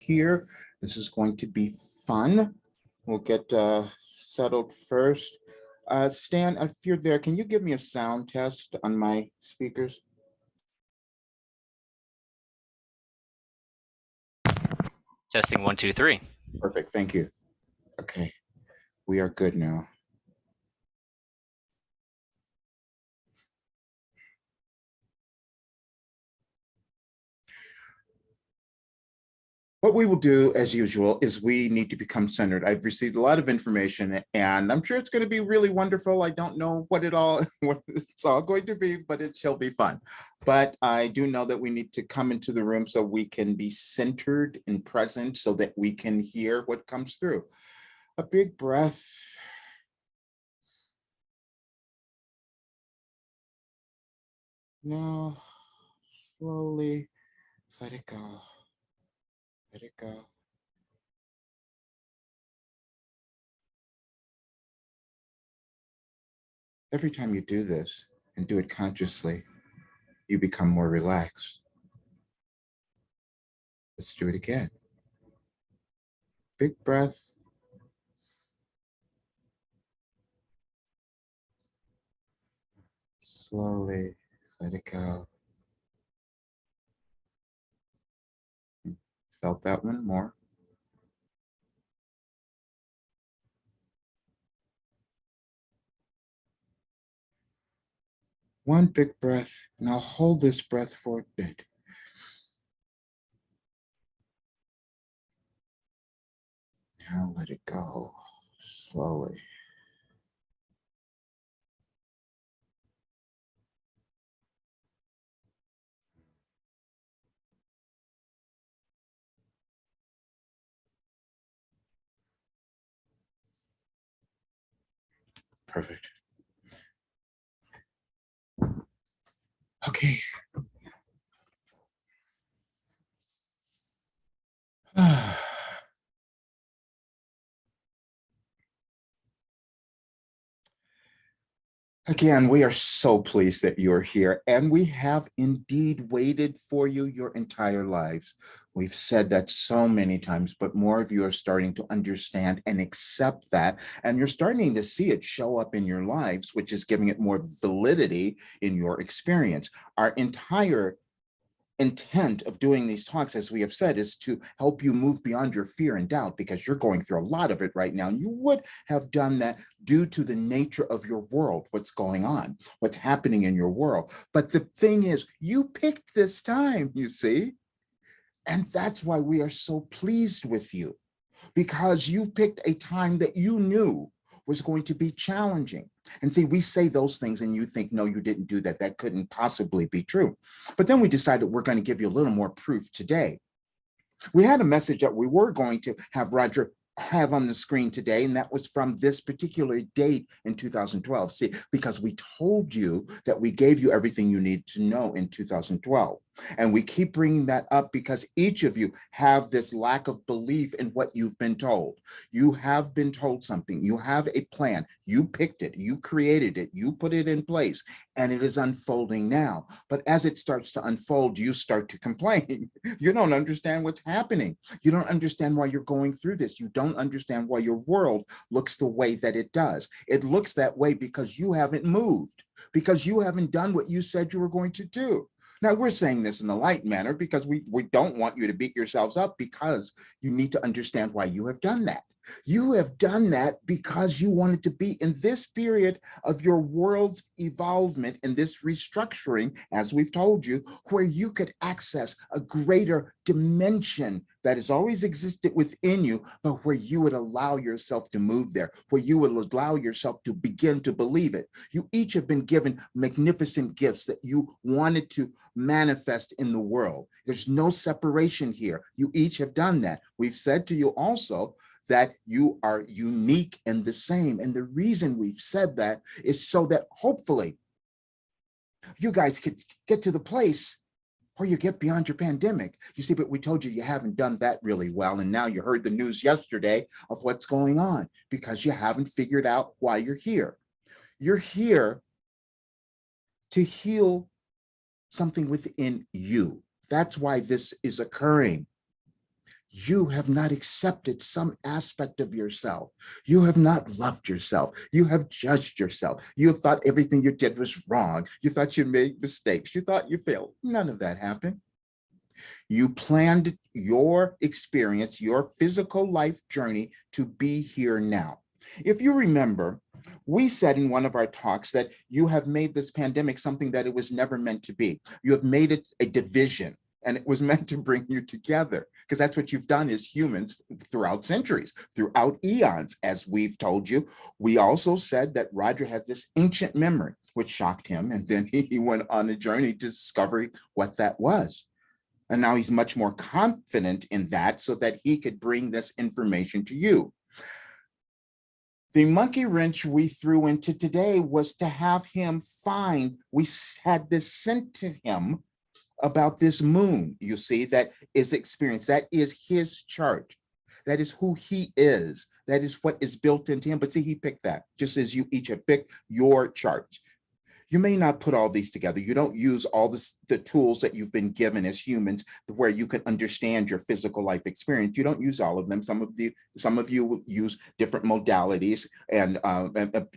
here. This is going to be fun. We'll get settled first. Stan, if you're there, can you give me a sound test on my speakers? Testing 1, 2, 3. Perfect, thank you. Okay, we are good now. What we will do, as usual, is we need to become centered. I've received a lot of information, and I'm sure it's going to be really wonderful. I don't know what it's all going to be, but it shall be fun. But I do know that we need to come into the room so we can be centered and present so that we can hear what comes through. A big breath. No, slowly let it go. Let it go. Every time you do this and do it consciously, you become more relaxed. Let's do it again. Big breath. Slowly let it go. Felt that one more. One big breath, and I'll hold this breath for a bit. Now let it go slowly. Perfect. Okay. Again, we are so pleased that you're here, and we have indeed waited for you your entire lives. We've said that so many times, but more of you are starting to understand and accept that, and you're starting to see it show up in your lives, which is giving it more validity in your experience. Our entire intent of doing these talks, as we have said, is to help you move beyond your fear and doubt, because you're going through a lot of it right now. And you would have done that due to the nature of your world, what's going on, what's happening in your world. But the thing is, you picked this time, you see, and that's why we are so pleased with you, because you picked a time that you knew was going to be challenging. And see, we say those things and you think, no, you didn't do that. That couldn't possibly be true. But then we decided we're going to give you a little more proof today. We had a message that we were going to have Roger have on the screen today, and that was from this particular date in 2012. See, because we told you that we gave you everything you need to know in 2012. And we keep bringing that up because each of you have this lack of belief in what you've been told. You have been told something. You have a plan. You picked it. You created it. You put it in place, and it is unfolding now. But as it starts to unfold, you start to complain. You don't understand what's happening. You don't understand why you're going through this. You don't understand why your world looks the way that it does. It looks that way because you haven't moved, because you haven't done what you said you were going to do. Now, we're saying this in a light manner because we don't want you to beat yourselves up, because you need to understand why you have done that. You have done that because you wanted to be in this period of your world's evolvement, in this restructuring, as we've told you, where you could access a greater dimension that has always existed within you, but where you would allow yourself to move there, where you would allow yourself to begin to believe it. You each have been given magnificent gifts that you wanted to manifest in the world. There's no separation here. You each have done that. We've said to you also that you are unique and the same. And the reason we've said that is so that hopefully you guys could get to the place where you get beyond your pandemic. You see, but we told you haven't done that really well. And now you heard the news yesterday of what's going on because you haven't figured out why you're here. You're here to heal something within you. That's why this is occurring. You have not accepted some aspect of yourself. You have not loved yourself. You have judged yourself. You have thought everything you did was wrong. You thought you made mistakes. You thought you failed. None of that happened. You planned your experience, your physical life journey to be here now. If you remember, we said in one of our talks that you have made this pandemic something that it was never meant to be. You have made it a division, and it was meant to bring you together, because that's what you've done as humans throughout centuries, throughout eons, as we've told you. We also said that Roger has this ancient memory, which shocked him, and then he went on a journey to discover what that was. And now he's much more confident in that so that he could bring this information to you. The monkey wrench we threw into today was to have him find, we had this sent to him about this moon, you see, that is experience. That is his chart. That is who he is. That is what is built into him. But see, he picked that, just as you each have picked your charts. You may not put all these together. You don't use all the tools that you've been given as humans where you can understand your physical life experience. You don't use all of them. Some of you will use different modalities and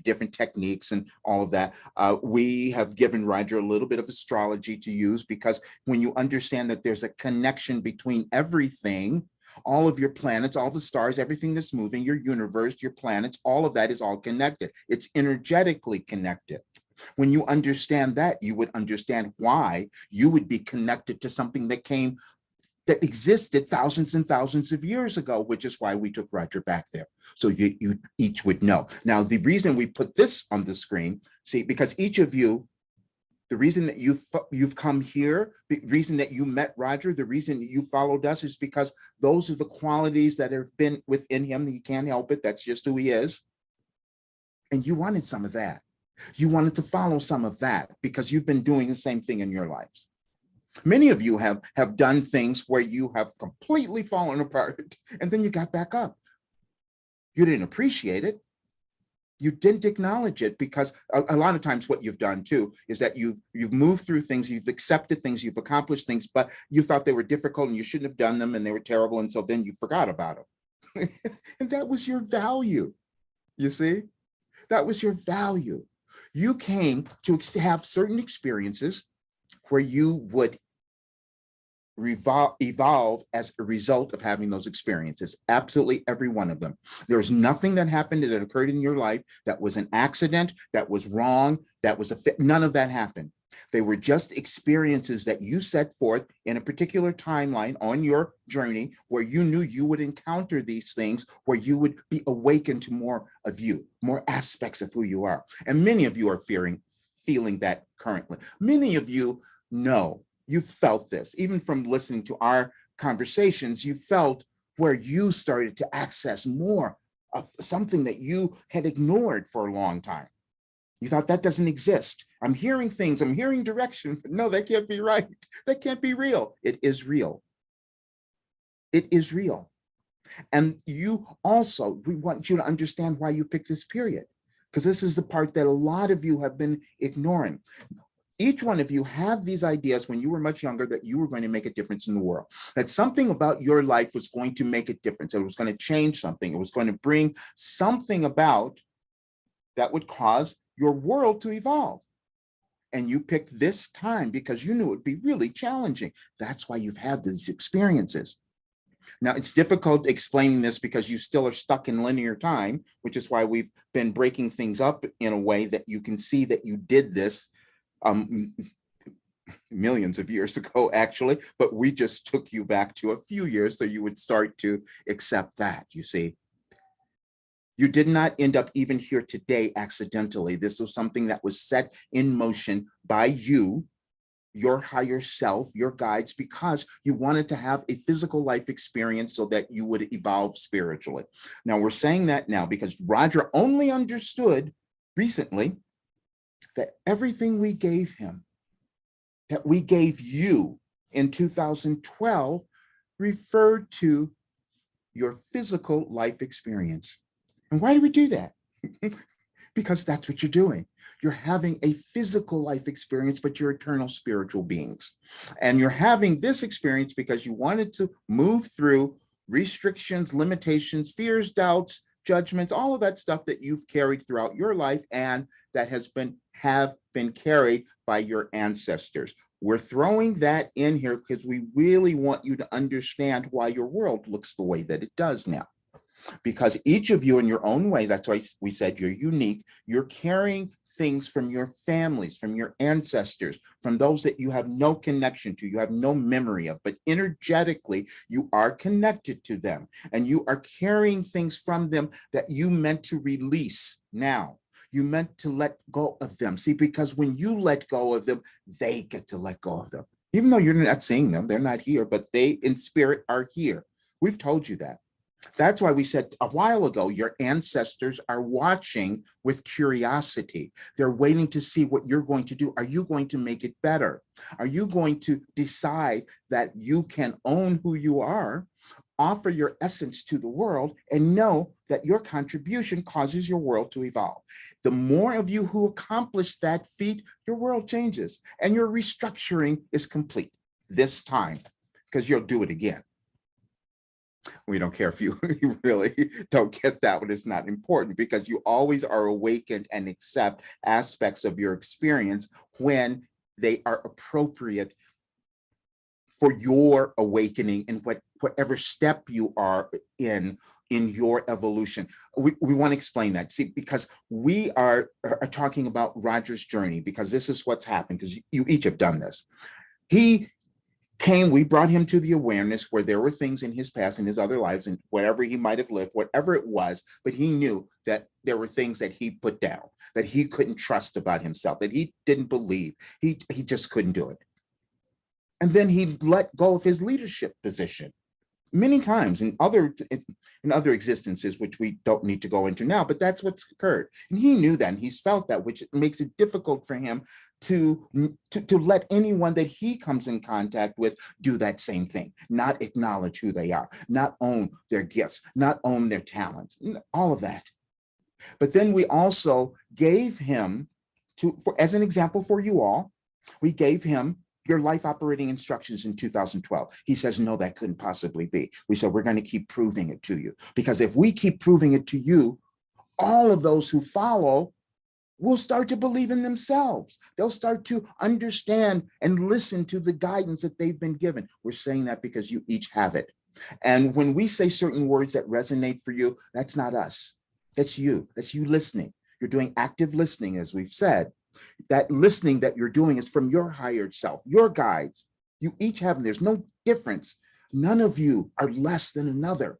different techniques and all of that. We have given Roger a little bit of astrology to use, because when you understand that there's a connection between everything, all of your planets, all the stars, everything that's moving, your universe, your planets, all of that is all connected. It's energetically connected. When you understand that, you would understand why you would be connected to something that existed thousands and thousands of years ago, which is why we took Roger back there. So you each would know. Now, the reason we put this on the screen, see, because each of you, the reason that you've come here, the reason that you met Roger, the reason that you followed us is because those are the qualities that have been within him. He can't help it. That's just who he is. And you wanted some of that. You wanted to follow some of that because you've been doing the same thing in your lives. Many of you have done things where you have completely fallen apart and then you got back up. You didn't appreciate it. You didn't acknowledge it, because a lot of times what you've done too is that you've moved through things, you've accepted things, you've accomplished things, but you thought they were difficult and you shouldn't have done them and they were terrible. And so then you forgot about them. And that was your value. You see, that was your value. You came to have certain experiences where you would evolve as a result of having those experiences. Absolutely every one of them. There's nothing that happened that occurred in your life that was an accident, that was wrong, that was none of that happened. They were just experiences that you set forth in a particular timeline on your journey where you knew you would encounter these things, where you would be awakened to more of you, more aspects of who you are. And many of you are feeling that currently. Many of you know, you felt this, even from listening to our conversations, you felt where you started to access more of something that you had ignored for a long time. You thought that doesn't exist. I'm hearing things, I'm hearing direction, but no, that can't be right. That can't be real. It is real. It is real. And you also, we want you to understand why you picked this period, because this is the part that a lot of you have been ignoring. Each one of you have these ideas when you were much younger that you were going to make a difference in the world, that something about your life was going to make a difference. It was going to change something. It was going to bring something about that would cause your world to evolve. And you picked this time because you knew it would be really challenging. That's why you've had these experiences. Now, it's difficult explaining this because you still are stuck in linear time, which is why we've been breaking things up in a way that you can see that you did this millions of years ago, actually, but we just took you back to a few years so you would start to accept that, you see. You did not end up even here today accidentally. This was something that was set in motion by you, your higher self, your guides, because you wanted to have a physical life experience so that you would evolve spiritually. Now, we're saying that now because Roger only understood recently that everything we gave him, that we gave you in 2012, referred to your physical life experience. And why do we do that? Because that's what you're doing. You're having a physical life experience, but you're eternal spiritual beings. And you're having this experience because you wanted to move through restrictions, limitations, fears, doubts, judgments, all of that stuff that you've carried throughout your life and that have been carried by your ancestors. We're throwing that in here because we really want you to understand why your world looks the way that it does now. Because each of you in your own way, that's why we said you're unique, you're carrying things from your families, from your ancestors, from those that you have no connection to, you have no memory of, but energetically you are connected to them and you are carrying things from them that you meant to release now. You meant to let go of them. See, because when you let go of them, they get to let go of them. Even though you're not seeing them, they're not here, but they in spirit are here. We've told you that. That's why we said a while ago, your ancestors are watching with curiosity. They're waiting to see what you're going to do. Are you going to make it better? Are you going to decide that you can own who you are, offer your essence to the world, and know that your contribution causes your world to evolve? The more of you who accomplish that feat, your world changes and your restructuring is complete this time, because you'll do it again. We don't care if you really don't get that one. It's not important because you always are awakened and accept aspects of your experience when they are appropriate for your awakening and whatever step you are in your evolution. We want to explain that. See, because we are talking about Roger's journey, because this is what's happened, because you each have done this. We brought him to the awareness where there were things in his past, in his other lives, and whatever he might have lived, whatever it was, but he knew that there were things that he put down, that he couldn't trust about himself, that he didn't believe. He just couldn't do it. And then he let go of his leadership position many times in other existences, which we don't need to go into now, but that's what's occurred. And he knew that, and he's felt that, which makes it difficult for him to let anyone that he comes in contact with do that same thing, not acknowledge who they are, not own their gifts, not own their talents, all of that. But then we also gave him, as an example for you all, we gave him your life operating instructions in 2012. He says, no, that couldn't possibly be. We said, we're going to keep proving it to you, because if we keep proving it to you, all of those who follow will start to believe in themselves. They'll start to understand and listen to the guidance that they've been given. We're saying that because you each have it. And when we say certain words that resonate for you, that's not us. That's you. That's you listening. You're doing active listening, as we've said. That listening that you're doing is from your higher self, your guides. You each have them. There's no difference. None of you are less than another.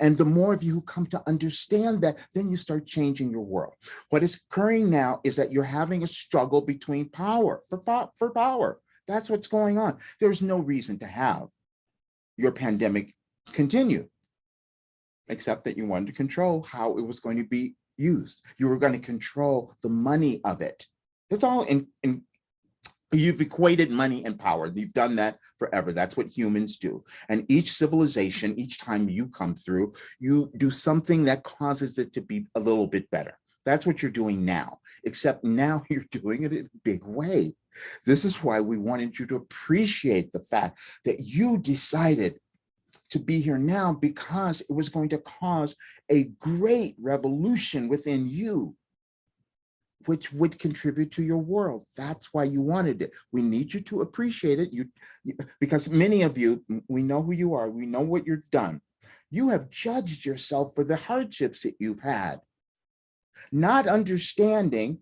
And the more of you who come to understand that, then you start changing your world. What is occurring now is that you're having a struggle between power, for power. That's what's going on. There's no reason to have your pandemic continue, except that you wanted to control how it was going to be used. You were going to control the money of it. That's all. You've equated money and power. You've done that forever. That's what humans do. And each civilization, each time you come through, you do something that causes it to be a little bit better. That's what you're doing now, except now you're doing it in a big way. This is why we wanted you to appreciate the fact that you decided to be here now, because it was going to cause a great revolution within you, which would contribute to your world. That's why you wanted it. We need you to appreciate it. Because many of you, we know who you are. We know what you've done. You have judged yourself for the hardships that you've had, not understanding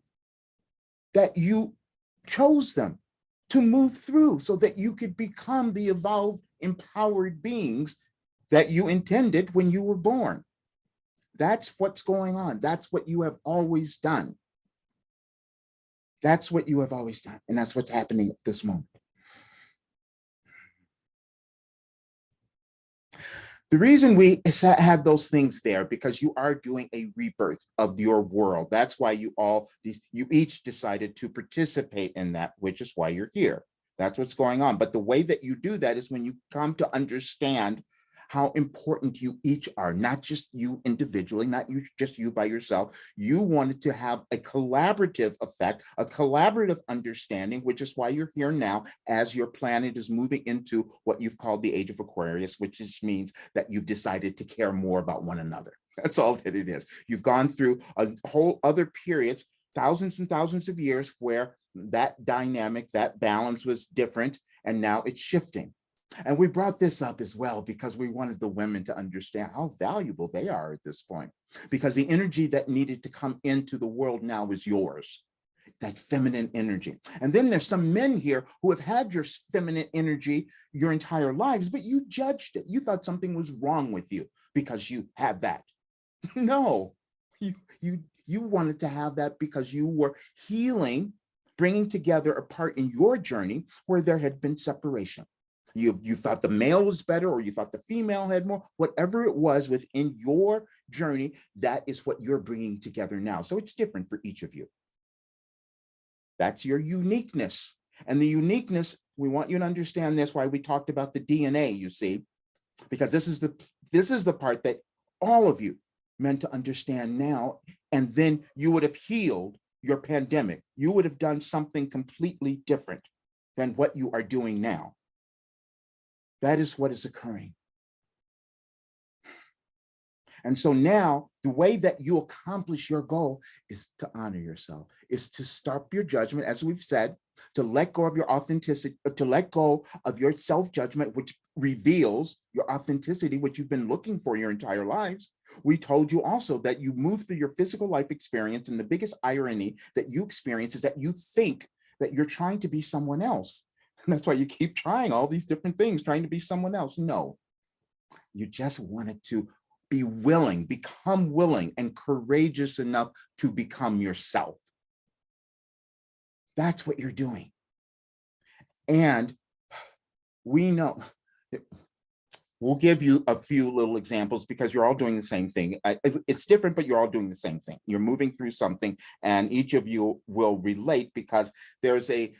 that you chose them to move through so that you could become the evolved, empowered beings that you intended when you were born. That's what's going on. That's what you have always done. That's what you have always done. And that's what's happening at this moment. The reason we have those things there, because you are doing a rebirth of your world. That's why you each decided to participate in that, which is why you're here. That's what's going on. But the way that you do that is when you come to understand how important you each are, not just you individually, not you just you by yourself. You wanted to have a collaborative effect, a collaborative understanding, which is why you're here now as your planet is moving into what you've called the age of Aquarius, which means that you've decided to care more about one another. That's all that it is. You've gone through a whole other periods, thousands and thousands of years where that dynamic, that balance was different, and now it's shifting. And we brought this up as well because we wanted the women to understand how valuable they are at this point, because the energy that needed to come into the world now is yours, that feminine energy. And then there's some men here who have had your feminine energy your entire lives, but you judged it. You thought something was wrong with you because you had that. No, you wanted to have that because you were healing, bringing together a part in your journey where there had been separation. You thought the male was better, or you thought the female had more, whatever it was within your journey, that is what you're bringing together now. So it's different for each of you. That's your uniqueness. And the uniqueness, we want you to understand this, why we talked about the DNA, you see, because this is the part that all of you meant to understand now. And then you would have healed your pandemic. You would have done something completely different than what you are doing now. That is what is occurring. And so now the way that you accomplish your goal is to honor yourself, is to stop your judgment, as we've said, to let go of your authenticity, to let go of your self-judgment, which reveals your authenticity, which you've been looking for your entire lives. We told you also that you move through your physical life experience, and the biggest irony that you experience is that you think that you're trying to be someone else. And that's why you keep trying all these different things, trying to be someone else. No, you just wanted to be willing, become willing and courageous enough to become yourself. That's what you're doing. And we know, we'll give you a few little examples because you're all doing the same thing. It's different, but you're all doing the same thing. You're moving through something, and each of you will relate because there's a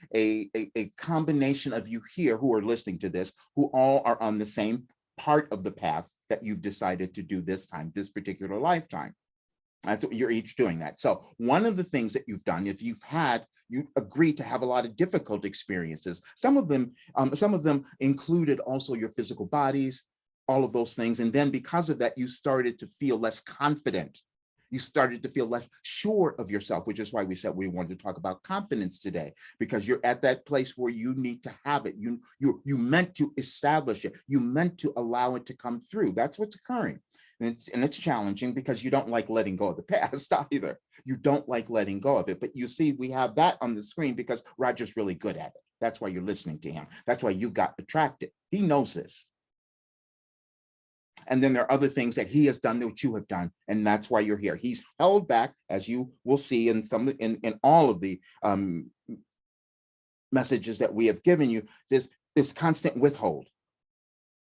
combination of you here who are listening to this, who all are on the same part of the path that you've decided to do this time, this particular lifetime. That's what you're each doing that. So one of the things that you've done, if you agree to have a lot of difficult experiences. Some of them included also your physical bodies, all of those things. And then because of that, you started to feel less confident. You started to feel less sure of yourself, which is why we said we wanted to talk about confidence today, because you're at that place where you need to have it. You meant to establish it. You meant to allow it to come through. That's what's occurring. And it's challenging because you don't like letting go of the past either. You don't like letting go of it. But you see, we have that on the screen because Roger's really good at it. That's why you're listening to him. That's why you got attracted. He knows this. And then there are other things that he has done that you have done, and that's why you're here. He's held back, as you will see in all of the messages that we have given you, this constant withhold.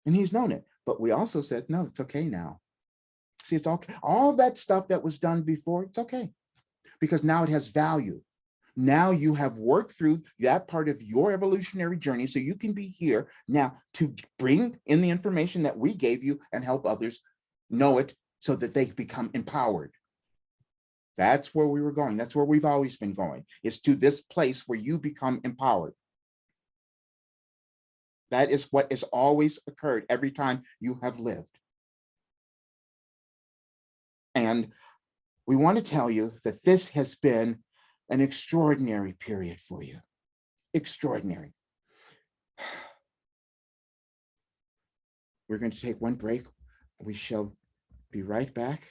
And he's known it. But we also said, no, it's okay now. See, it's okay. All that stuff that was done before, it's okay. Because now it has value. Now you have worked through that part of your evolutionary journey, so you can be here now to bring in the information that we gave you and help others know it so that they become empowered. That's where we were going. That's where we've always been going. It's to this place where you become empowered. That is what has always occurred every time you have lived. And we want to tell you that this has been an extraordinary period for you. Extraordinary. We're going to take one break. We shall be right back.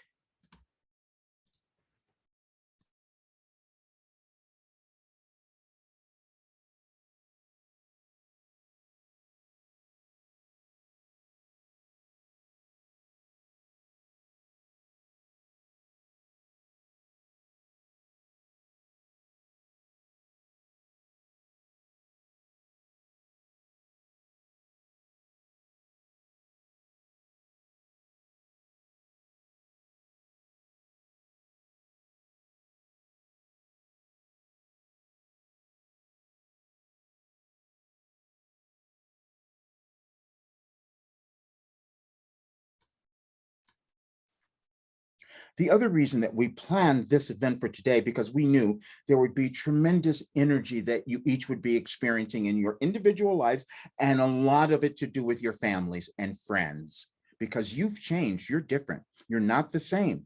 The other reason that we planned this event for today, because we knew there would be tremendous energy that you each would be experiencing in your individual lives, and a lot of it to do with your families and friends, because you've changed, you're different, you're not the same.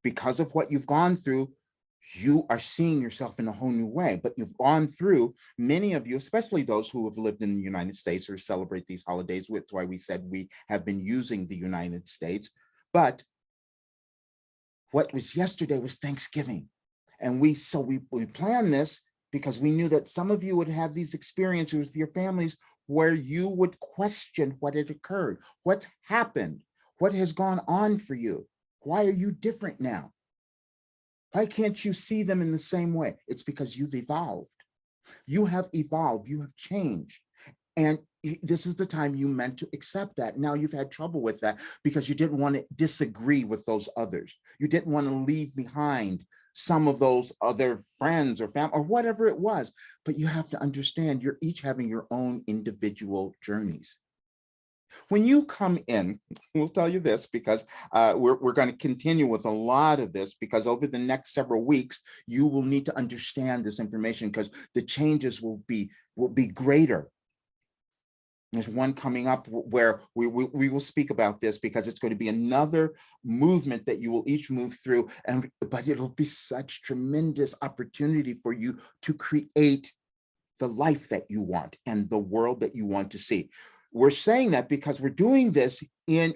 Because of what you've gone through, you are seeing yourself in a whole new way, but you've gone through, many of you, especially those who have lived in the United States or celebrate these holidays, which is why we said we have been using the United States. But what was yesterday was Thanksgiving. And we planned this because we knew that some of you would have these experiences with your families where you would question what had occurred, what's happened, what has gone on for you. Why are you different now? Why can't you see them in the same way? It's because you've evolved. You have evolved, you have changed. And this is the time you meant to accept that. Now you've had trouble with that because you didn't want to disagree with those others. You didn't want to leave behind some of those other friends or family or whatever it was. But you have to understand you're each having your own individual journeys. When you come in, we'll tell you this because we're going to continue with a lot of this, because over the next several weeks, you will need to understand this information because the changes will be greater. There's one coming up where we will speak about this because it's going to be another movement that you will each move through, but it'll be such tremendous opportunity for you to create the life that you want and the world that you want to see. We're saying that because we're doing this in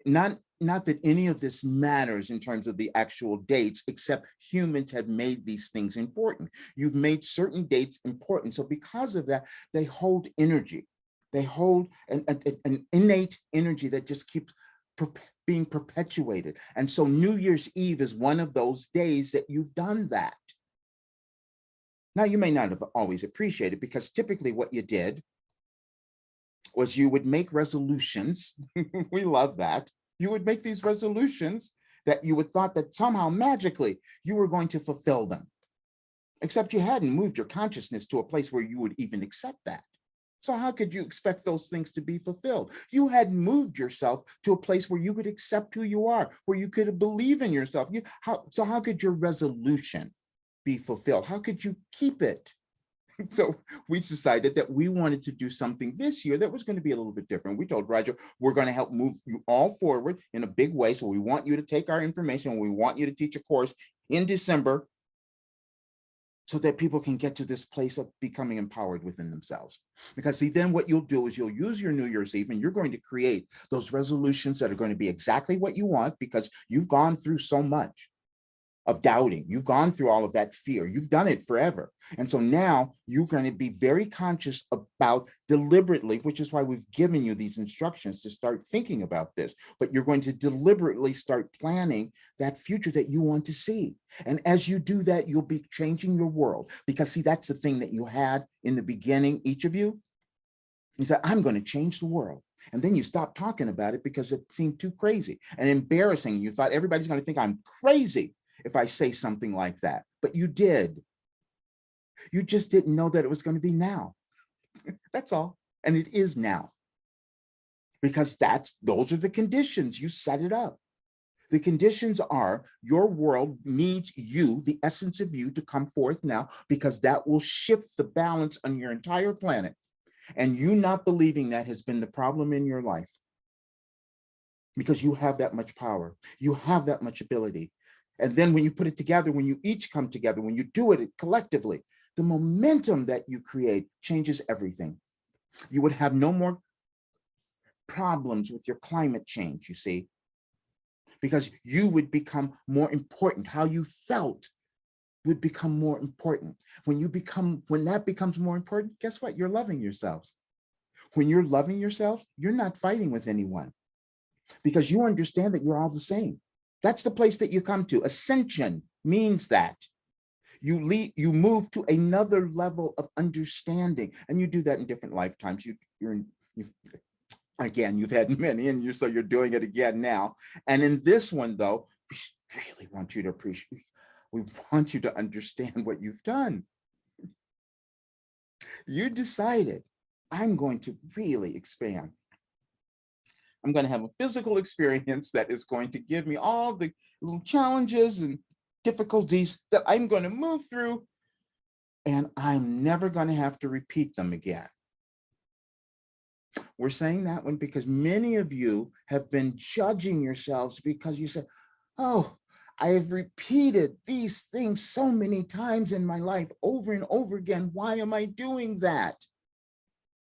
not that any of this matters in terms of the actual dates, except humans have made these things important. You've made certain dates important. So because of that, they hold energy. They hold an innate energy that just keeps being perpetuated. And so New Year's Eve is one of those days that you've done that. Now, you may not have always appreciated, because typically what you did was you would make resolutions. We love that. You would make these resolutions that you would thought that somehow magically you were going to fulfill them, except you hadn't moved your consciousness to a place where you would even accept that. So how could you expect those things to be fulfilled? You hadn't moved yourself to a place where you could accept who you are, where you could believe in yourself. So how could your resolution be fulfilled? How could you keep it? So we decided that we wanted to do something this year that was going to be a little bit different. We told Roger, we're going to help move you all forward in a big way. So we want you to take our information. We want you to teach a course in December so that people can get to this place of becoming empowered within themselves. Because see, then what you'll do is you'll use your New Year's Eve and you're going to create those resolutions that are going to be exactly what you want, because you've gone through so much of doubting. You've gone through all of that fear. You've done it forever. And so now you're going to be very conscious about deliberately, which is why we've given you these instructions to start thinking about this, but you're going to deliberately start planning that future that you want to see. And as you do that, you'll be changing your world, because see, that's the thing that you had in the beginning, each of you. You said, I'm going to change the world. And then you stopped talking about it because it seemed too crazy and embarrassing. You thought everybody's going to think I'm crazy if I say something like that, but you did. You just didn't know that it was going to be now. That's all. And it is now, because those are the conditions. You set it up. The conditions are your world needs you, the essence of you, to come forth now, because that will shift the balance on your entire planet. And you not believing that has been the problem in your life, because you have that much power. You have that much ability. And then when you put it together, when you each come together, when you do it collectively, the momentum that you create changes everything. You would have no more problems with your climate change, you see, because you would become more important. How you felt would become more important. When that becomes more important, guess what? You're loving yourselves. When you're loving yourself, you're not fighting with anyone, because you understand that you're all the same. That's the place that you come to. Ascension means that you move to another level of understanding, and you do that in different lifetimes. Again, you've had many, and so you're doing it again now. And in this one, though, we really want you to appreciate. We want you to understand what you've done. You decided, I'm going to really expand. I'm going to have a physical experience that is going to give me all the little challenges and difficulties that I'm going to move through, and I'm never going to have to repeat them again. We're saying that one because many of you have been judging yourselves because you say, oh, I have repeated these things so many times in my life over and over again. Why am I doing that?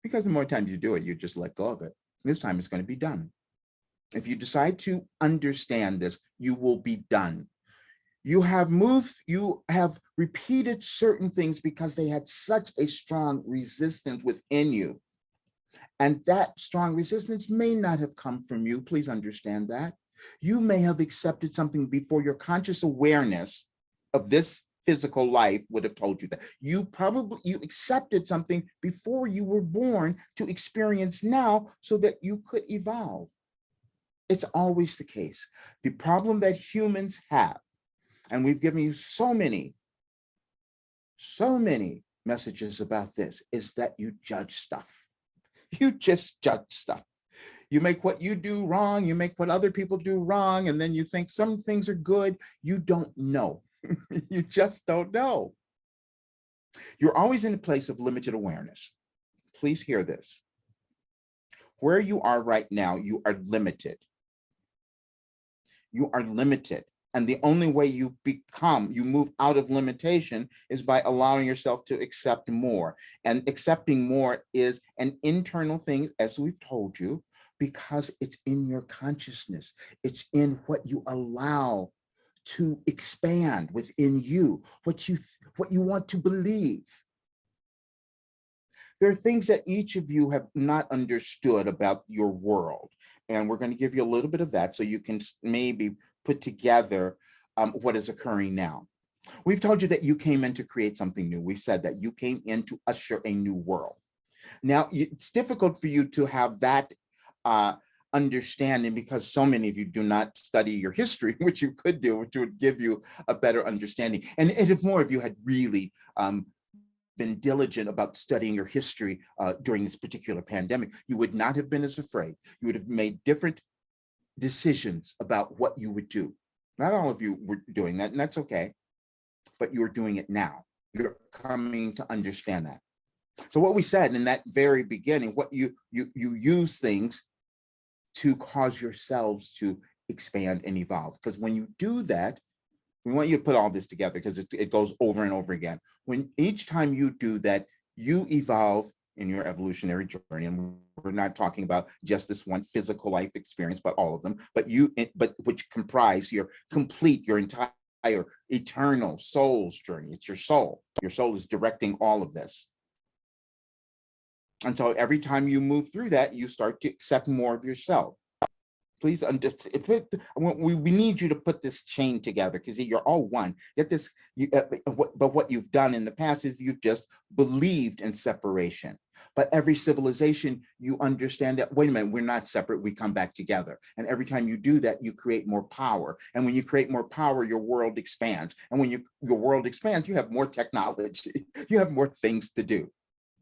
Because the more times you do it, you just let go of it. This time it's going to be done. If you decide to understand this, you will be done. You have repeated certain things because they had such a strong resistance within you. And that strong resistance may not have come from you. Please understand that. You may have accepted something before your conscious awareness of this physical life would have told you that. You accepted something before you were born to experience now so that you could evolve. It's always the case. The problem that humans have, and we've given you so many messages about this, is that you judge stuff. You just judge stuff. You make what you do wrong, you make what other people do wrong, and then you think some things are good. You don't know. You just don't know. You're always in a place of limited awareness. Please hear this. Where you are right now, you are limited. You are limited. And the only way you move out of limitation is by allowing yourself to accept more. And accepting more is an internal thing, as we've told you, because it's in your consciousness. It's in what you allow to expand within you, what you want to believe. There are things that each of you have not understood about your world. And we're going to give you a little bit of that so you can maybe put together what is occurring now. We've told you that you came in to create something new. We've said that you came in to usher a new world. Now, it's difficult for you to have that understanding because so many of you do not study your history, which you could do, which would give you a better understanding. And if more of you had really been diligent about studying your history during this particular pandemic, you would not have been as afraid. You would have made different decisions about what you would do. Not all of you were doing that, and that's okay, but you're doing it now. You're coming to understand that. So what we said in that very beginning, what you use things to cause yourselves to expand and evolve. Because when you do that, we want you to put all this together because it goes over and over again. When each time you do that, you evolve in your evolutionary journey. And we're not talking about just this one physical life experience, but all of them, but which comprise your entire eternal soul's journey. It's your soul. Your soul is directing all of this. And so every time you move through that, you start to accept more of yourself. Please understand. We need you to put this chain together because you're all one. Get this. But what you've done in the past is you've just believed in separation. But every civilization, you understand that, wait a minute, we're not separate. We come back together. And every time you do that, you create more power. And when you create more power, your world expands. And when your world expands, you have more technology. You have more things to do.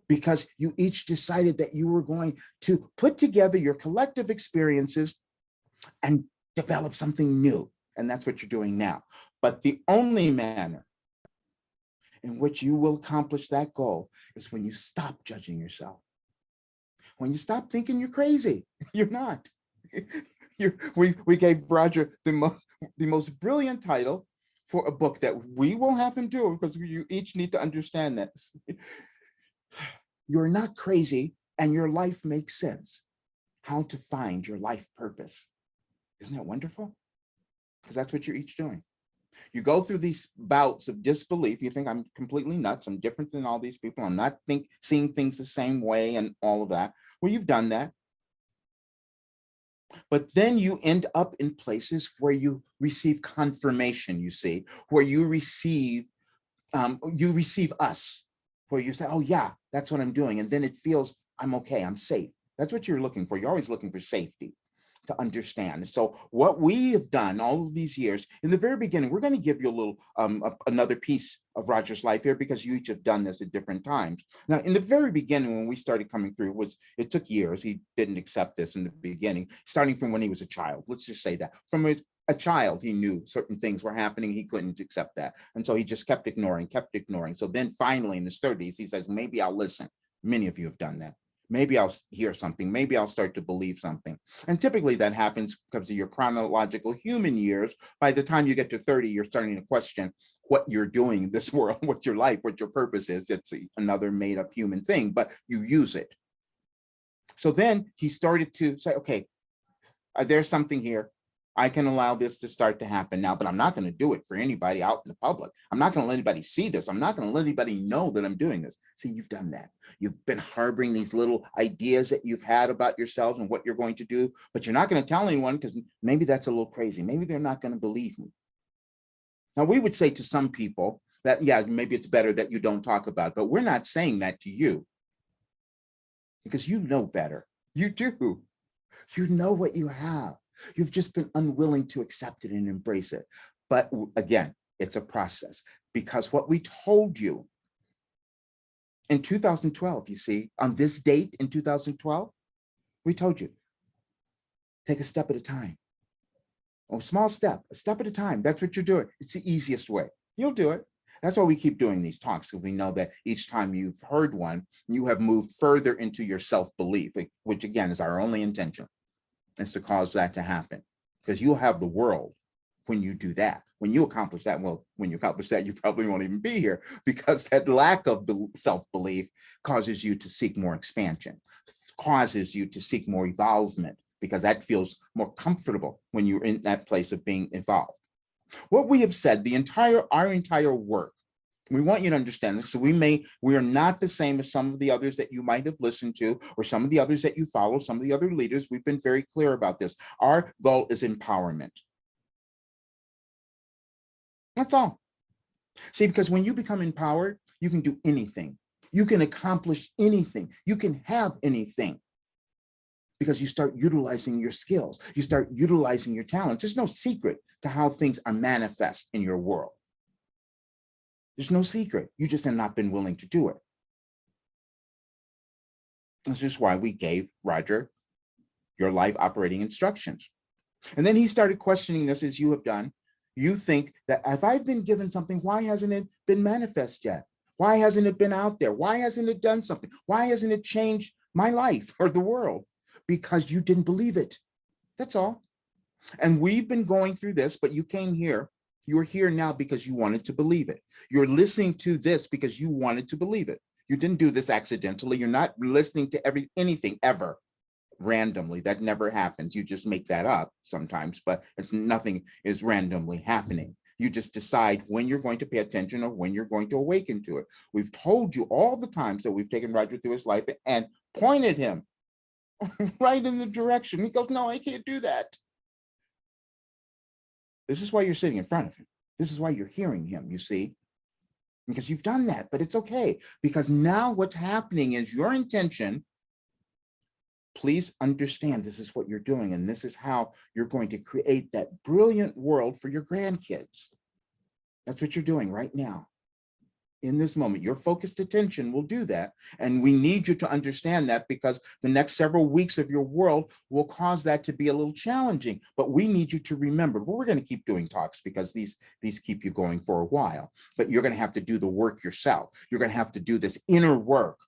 Because you each decided that you were going to put together your collective experiences and develop something new. And that's what you're doing now. But the only manner in which you will accomplish that goal is when you stop judging yourself. When you stop thinking you're crazy. You're not. We gave Roger the most brilliant title for a book that we will have him do because you each need to understand this. You're not crazy and your life makes sense. How to find your life purpose. Isn't that wonderful? Because that's what you're each doing. You go through these bouts of disbelief. You think I'm completely nuts. I'm different than all these people. I'm not seeing things the same way and all of that. Well, you've done that. But then you end up in places where you receive confirmation, you see, where you receive us, where you say, oh yeah, that's what I'm doing. And then it feels I'm okay, I'm safe. That's what you're looking for. You're always looking for safety. to understand. So what we have done all of these years, in the very beginning, we're going to give you a little another piece of Roger's life here, because you each have done this at different times. Now, in the very beginning, when we started coming through, it took years. He didn't accept this in the beginning, starting from when he was a child. Let's just say that from a child, he knew certain things were happening. He couldn't accept that. And so he just kept ignoring. So then finally in his 30s, he says, maybe I'll listen. Many of you have done that. Maybe I'll hear something. Maybe I'll start to believe something. And typically that happens because of your chronological human years. By the time you get to 30, you're starting to question what you're doing in this world, what your life, what your purpose is. It's another made up human thing, but you use it. So then he started to say, okay, there's something here. I can allow this to start to happen now, but I'm not going to do it for anybody out in the public. I'm not going to let anybody see this. I'm not going to let anybody know that I'm doing this. See, you've done that. You've been harboring these little ideas that you've had about yourselves and what you're going to do, but you're not going to tell anyone because maybe that's a little crazy. Maybe they're not going to believe me. Now, we would say to some people that, yeah, maybe it's better that you don't talk about it, but we're not saying that to you because you know better. You do. You know what you have. You've just been unwilling to accept it and embrace it. But again, it's a process, because what we told you in 2012, you see, on this date in 2012, we told you, take a step at a time. A small step, a step at a time. That's what you're doing. It's the easiest way. You'll do it. That's why we keep doing these talks, because we know that each time you've heard one, you have moved further into your self-belief, which again is our only intention. Is to cause that to happen, because you'll have the world when you do that. When you accomplish that, well, when you accomplish that, you probably won't even be here, because that lack of self-belief causes you to seek more expansion, causes you to seek more evolvement, because that feels more comfortable when you're in that place of being evolved. What we have said, our entire work, we want you to understand this. So we are not the same as some of the others that you might have listened to, or some of the others that you follow, some of the other leaders. We've been very clear about this. Our goal is empowerment. That's all. See, because when you become empowered, you can do anything. You can accomplish anything. You can have anything, because you start utilizing your skills. You start utilizing your talents. There's no secret to how things are manifest in your world. There's no secret. You just have not been willing to do it. That's just why we gave Roger your life operating instructions. And then he started questioning this, as you have done. You think that if I've been given something, why hasn't it been manifest yet? Why hasn't it been out there? Why hasn't it done something? Why hasn't it changed my life or the world? Because you didn't believe it. That's all. And we've been going through this, but you came here. You're here now because you wanted to believe it. You're listening to this because you wanted to believe it. You didn't do this accidentally. You're not listening to anything ever randomly. That never happens. You just make that up sometimes, but nothing is randomly happening. You just decide when you're going to pay attention or when you're going to awaken to it. We've told you all the times that we've taken Roger through his life and pointed him right in the direction. He goes, no, I can't do that. This is why you're sitting in front of him. This is why you're hearing him, you see, because you've done that, but it's okay, because now what's happening is your intention. Please understand this is what you're doing, and this is how you're going to create that brilliant world for your grandkids. That's what you're doing right now. In this moment, your focused attention will do that. And we need you to understand that, because the next several weeks of your world will cause that to be a little challenging. But we need you to remember, but we're going to keep doing talks because these keep you going for a while. But you're going to have to do the work yourself. You're going to have to do this inner work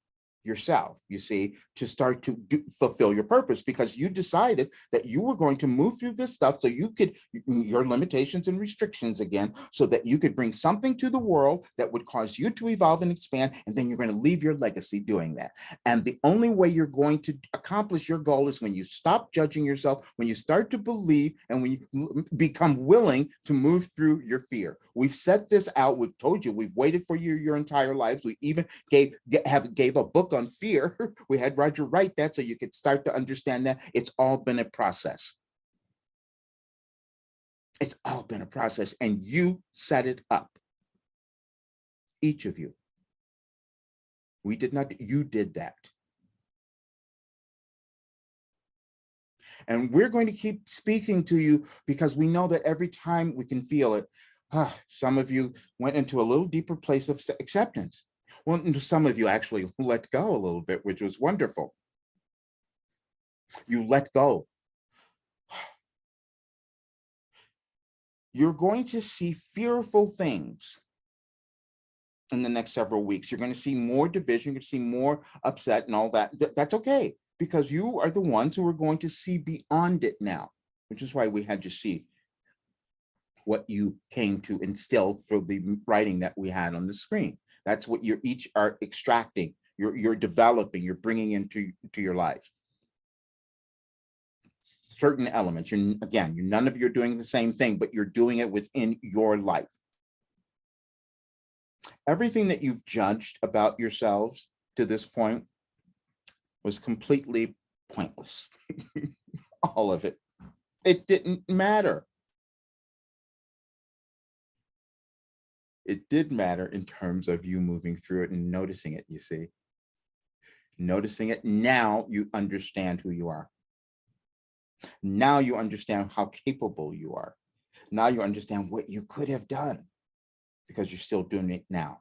yourself, you see, to start to fulfill your purpose, because you decided that you were going to move through this stuff so you could, your limitations and restrictions again, so that you could bring something to the world that would cause you to evolve and expand, and then you're going to leave your legacy doing that. And the only way you're going to accomplish your goal is when you stop judging yourself, when you start to believe, and when you become willing to move through your fear. We've set this out. We've told you, we've waited for you your entire lives. We even gave a book on fear. We had Roger write that so you could start to understand that. It's all been a process. It's all been a process, and you set it up. Each of you. We did not, you did that. And we're going to keep speaking to you because we know that every time we can feel it. Some of you went into a little deeper place of acceptance. Well, some of you actually let go a little bit, which was wonderful. You let go. You're going to see fearful things in the next several weeks. You're going to see more division, you're going to see more upset and all that. That's okay, because you are the ones who are going to see beyond it now, which is why we had you see what you came to instill through the writing that we had on the screen. That's what you each are extracting, you're developing, you're bringing into your life. Certain elements, none of you are doing the same thing, but you're doing it within your life. Everything that you've judged about yourselves to this point was completely pointless. All of it. It didn't matter. It did matter in terms of you moving through it and noticing it, you see. Noticing it, now you understand who you are. Now you understand how capable you are. Now you understand what you could have done, because you're still doing it now.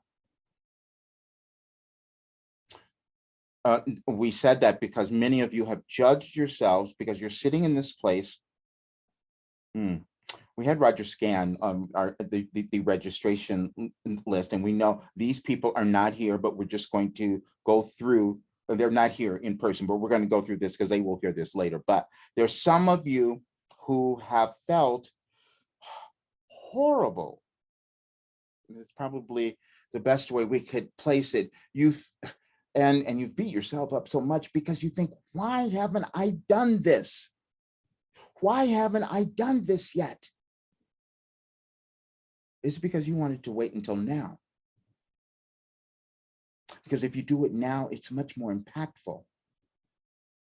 We said that because many of you have judged yourselves because you're sitting in this place. We had Roger scan the registration list, and we know these people are not here, but we're just going to go through. They're not here in person, but we're going to go through this because they will hear this later. But there's some of you who have felt horrible. It's probably the best way we could place it. You've beat yourself up so much because you think, why haven't I done this? Why haven't I done this yet? It's because you wanted to wait until now. Because if you do it now, it's much more impactful.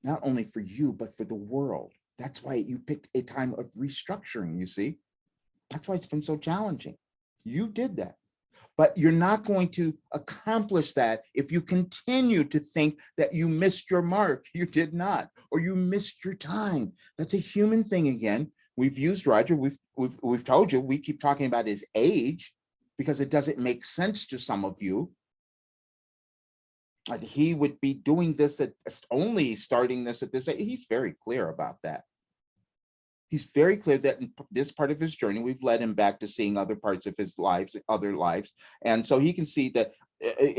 Not only for you, but for the world. That's why you picked a time of restructuring, you see? That's why it's been so challenging. You did that. But you're not going to accomplish that if you continue to think that you missed your mark. You did not, or you missed your time. That's a human thing again. We've used Roger, we've told you, we keep talking about his age because it doesn't make sense to some of you. He would be doing this only starting this at this age. He's very clear about that. He's very clear that in this part of his journey, we've led him back to seeing other parts of his lives, other lives. And so he can see that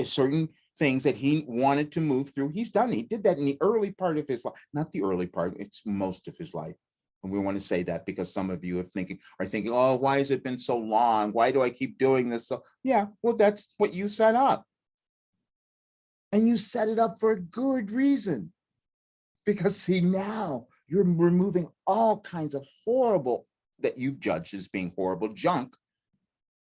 certain things that he wanted to move through, he's done. He did that in the early part of his life, not the early part, it's most of his life. And we want to say that because some of you are thinking, oh, why has it been so long? Why do I keep doing this? So yeah, well, that's what you set up. And you set it up for a good reason. Because see, now you're removing all kinds of horrible, that you've judged as being horrible junk,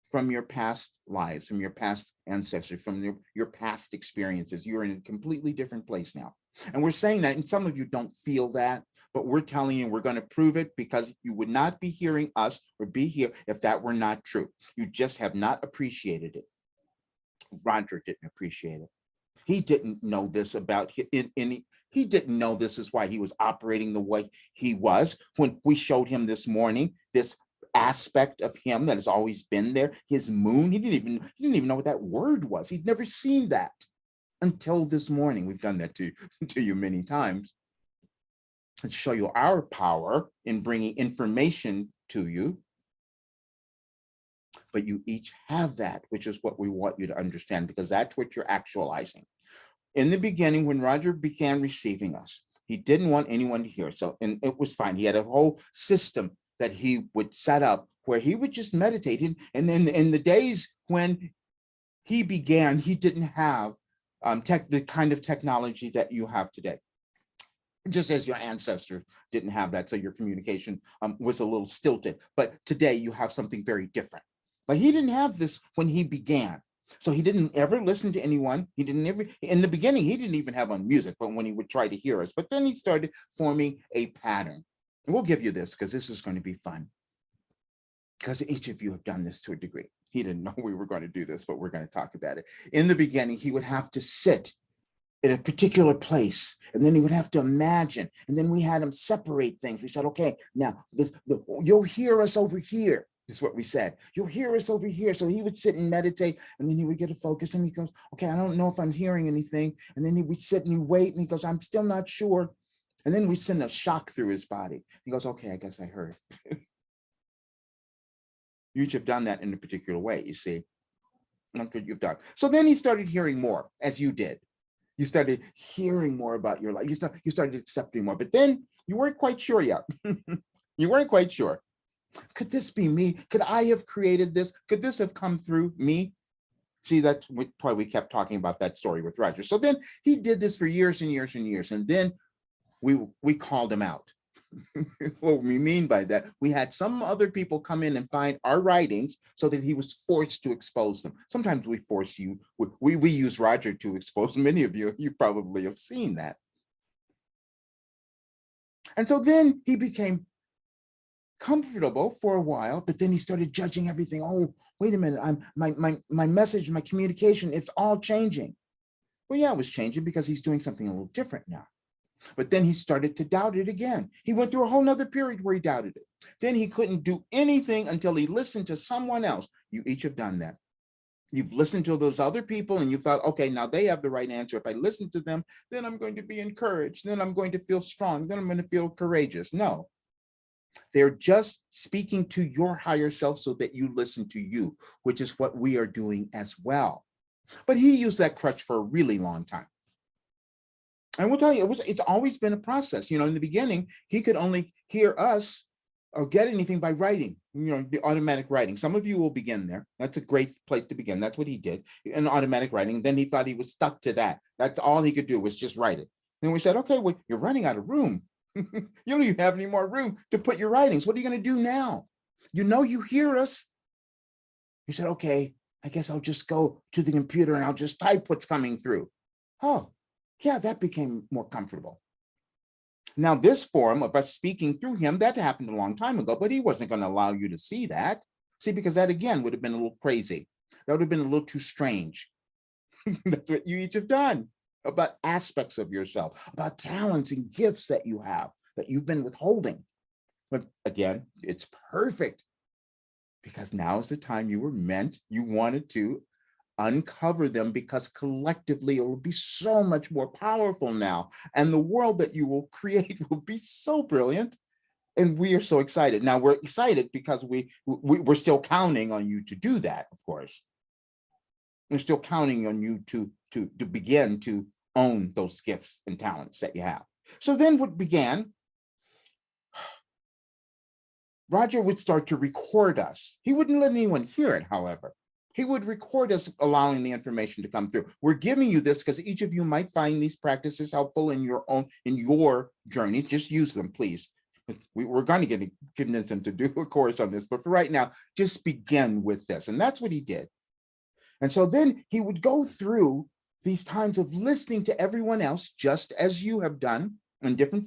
from your past lives, from your past ancestors, from your past experiences. You're in a completely different place now. And we're saying that, and some of you don't feel that, but we're telling you we're going to prove it, because you would not be hearing us or be here if that were not true. You just have not appreciated it. Roger didn't appreciate it. He didn't know this about he didn't know this is why he was operating the way he was. When we showed him this morning, this aspect of him that has always been there, his moon, he didn't even know what that word was. He'd never seen that until this morning. We've done that to you many times, to show you our power in bringing information to you. But you each have that, which is what we want you to understand, because that's what you're actualizing. In the beginning, when Roger began receiving us, he didn't want anyone to hear. So, and it was fine. He had a whole system that he would set up where he would just meditate. And then in the days when he began, he didn't have the kind of technology that you have today. Just as your ancestors didn't have that. So your communication was a little stilted. But today you have something very different. But he didn't have this when he began. So he didn't ever listen to anyone. He didn't ever, in the beginning, he didn't even have on music, but when he would try to hear us, but then he started forming a pattern. And we'll give you this because this is going to be fun. Because each of you have done this to a degree. He didn't know we were going to do this, but we're going to talk about it. In the beginning, he would have to sit in a particular place, and then he would have to imagine, and then we had him separate things. We said, okay, now you'll hear us over here, is what we said. You'll hear us over here. So he would sit and meditate, and then he would get a focus, and he goes, okay, I don't know if I'm hearing anything. And then he would sit and wait, and he goes, I'm still not sure. And then we send a shock through his body. He goes, okay, I guess I heard. You each have done that in a particular way, you see. That's what you've done. So then he started hearing more, as you did. You started hearing more about your life. You started accepting more, but then you weren't quite sure yet. You weren't quite sure. Could this be me? Could I have created this? Could this have come through me? See, that's why we kept talking about that story with Roger. So then he did this for years and years and years. And then we called him out. What we mean by that, we had some other people come in and find our writings so that he was forced to expose them. Sometimes we force you, we use Roger to expose many of you. You probably have seen that. And so then he became comfortable for a while, but then he started judging everything. Oh, wait a minute, my message, my communication, it's all changing. Well, yeah, it was changing because he's doing something a little different now. But then he started to doubt it again. He went through a whole nother period where he doubted it. Then he couldn't do anything until he listened to someone else. You each have done that. You've listened to those other people and you thought, okay, now they have the right answer. If I listen to them, then I'm going to be encouraged. Then I'm going to feel strong. Then I'm going to feel courageous. No, they're just speaking to your higher self so that you listen to you, which is what we are doing as well. But he used that crutch for a really long time. And we'll tell you, it's always been a process. You know, in the beginning, he could only hear us or get anything by writing, you know, the automatic writing. Some of you will begin there. That's a great place to begin. That's what he did, in automatic writing. Then he thought he was stuck to that. That's all he could do was just write it. Then we said, okay, well, you're running out of room. You don't even have any more room to put your writings. What are you going to do now? You know, you hear us. He said, okay, I guess I'll just go to the computer and I'll just type what's coming through. Oh, yeah, that became more comfortable. Now, this form of us speaking through him, that happened a long time ago, but he wasn't going to allow you to see that. See, because that, again, would have been a little crazy. That would have been a little too strange. That's what you each have done about aspects of yourself, about talents and gifts that you have, that you've been withholding. But again, it's perfect because now is the time you wanted to uncover them, because collectively it will be so much more powerful now. And the world that you will create will be so brilliant. And we are so excited. Now we're excited because we're still counting on you to do that, of course. We're still counting on you to begin to own those gifts and talents that you have. So then what began, Roger would start to record us. He wouldn't let anyone hear it, however. He would record us, allowing the information to come through. We're giving you this because each of you might find these practices helpful in your journey. Just use them, please. We're going to convince him to do a course on this, but for right now, just begin with this. And that's what he did. And so then he would go through these times of listening to everyone else, just as you have done in different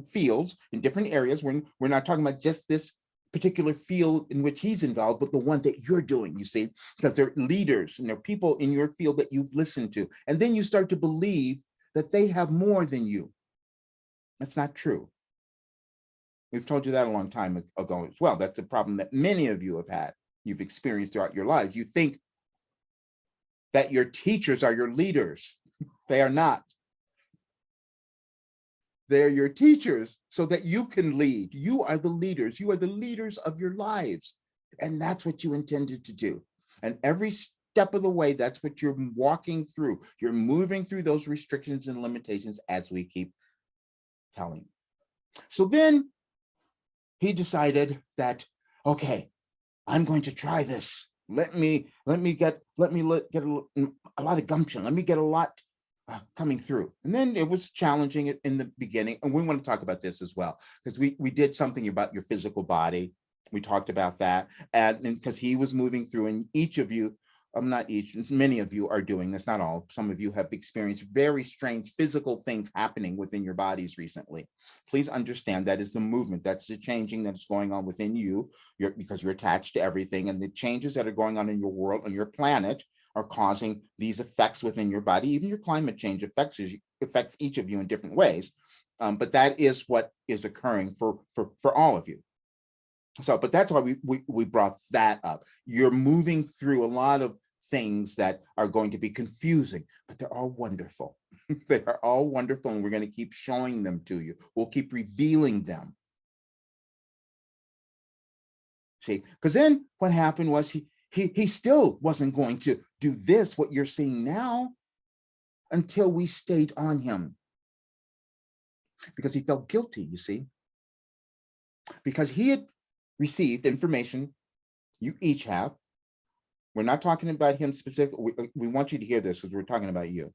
fields, in different areas. We're not talking about just this particular field in which he's involved, but the one that you're doing, you see, because they're leaders and they're people in your field that you've listened to. And then you start to believe that they have more than you. That's not true. We've told you that a long time ago as well. That's a problem that many of you have had, you've experienced throughout your lives. You think that your teachers are your leaders. They are not. They're your teachers so that you can lead. You are the leaders. You are the leaders of your lives. And that's what you intended to do. And every step of the way, that's what you're walking through. You're moving through those restrictions and limitations as we keep telling. So then he decided that, okay, I'm going to try this. Let me get a lot of gumption. Let me get a lot coming through. And then it was challenging in the beginning. And we want to talk about this as well, because we did something about your physical body. We talked about that. And because he was moving through, and each of you, not each, many of you are doing this, not all. Some of you have experienced very strange physical things happening within your bodies recently. Please understand that is the movement. That's the changing that's going on within you, because you're attached to everything. And the changes that are going on in your world, on your planet, are causing these effects within your body. Even your climate change affects each of you in different ways. But that is what is occurring for all of you. So, but that's why we brought that up. You're moving through a lot of things that are going to be confusing, but they're all wonderful. They are all wonderful, and we're going to keep showing them to you. We'll keep revealing them. See, because then what happened was he still wasn't going to do this, what you're seeing now, until we stayed on him. Because he felt guilty, you see. Because he had received information, you each have. We're not talking about him specifically. We want you to hear this because we're talking about you.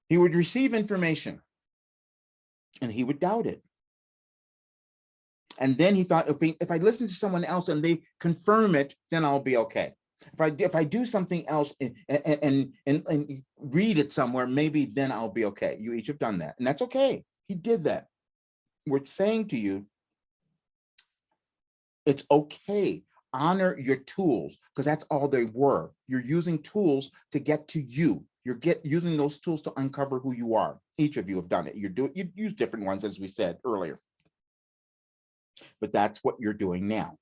He would receive information and he would doubt it. And then he thought, if I listen to someone else and they confirm it, then I'll be okay. If I do something else and read it somewhere, maybe then I'll be okay. You each have done that, and that's okay. He did that. We're saying to you, it's okay. Honor your tools, because that's all they were. You're using tools to get to you. You're using those tools to uncover who you are. Each of you have done it. You use different ones, as we said earlier. But that's what you're doing now.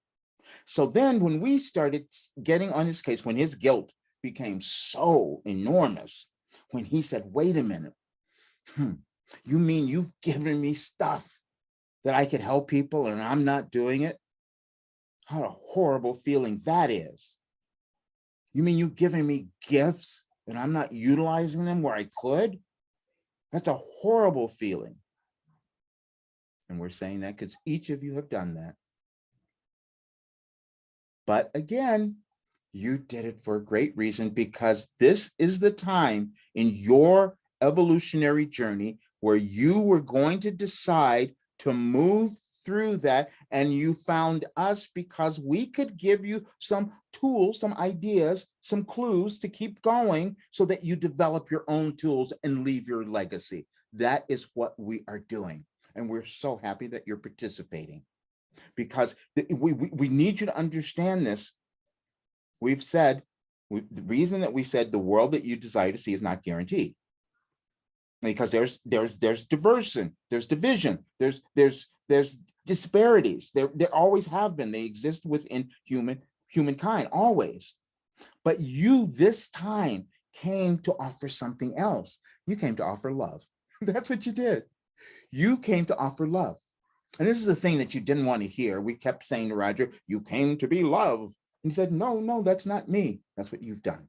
So then when we started getting on his case, when his guilt became so enormous, when he said, wait a minute, you mean you've given me stuff that I could help people and I'm not doing it? What a horrible feeling that is. You mean you've given me gifts and I'm not utilizing them where I could? That's a horrible feeling. And we're saying that because each of you have done that. But again, you did it for a great reason, because this is the time in your evolutionary journey where you were going to decide to move through that, and you found us because we could give you some tools, some ideas, some clues to keep going so that you develop your own tools and leave your legacy. That is what we are doing. And we're so happy that you're participating, because we need you to understand this. We've said, the reason that we said the world that you desire to see is not guaranteed, because there's diversion, there's division, there's disparities. There always have been. They exist within humankind, always. But you this time came to offer something else. You came to offer love. That's what you did. You came to offer love. And this is the thing that you didn't want to hear. We kept saying to Roger, you came to be love. And he said, no, that's not me. That's what you've done.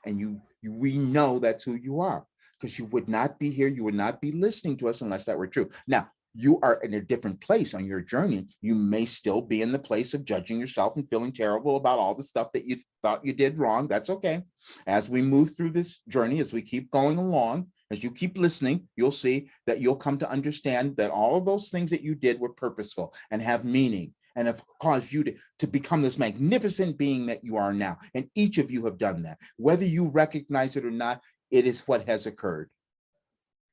And we know that's who you are, because you would not be here. You would not be listening to us unless that were true. Now, you are in a different place on your journey. You may still be in the place of judging yourself and feeling terrible about all the stuff that you thought you did wrong. That's okay. As we move through this journey, as we keep going along, as you keep listening, you'll see that you'll come to understand that all of those things that you did were purposeful and have meaning and have caused you to become this magnificent being that you are now. And each of you have done that. Whether you recognize it or not, it is what has occurred.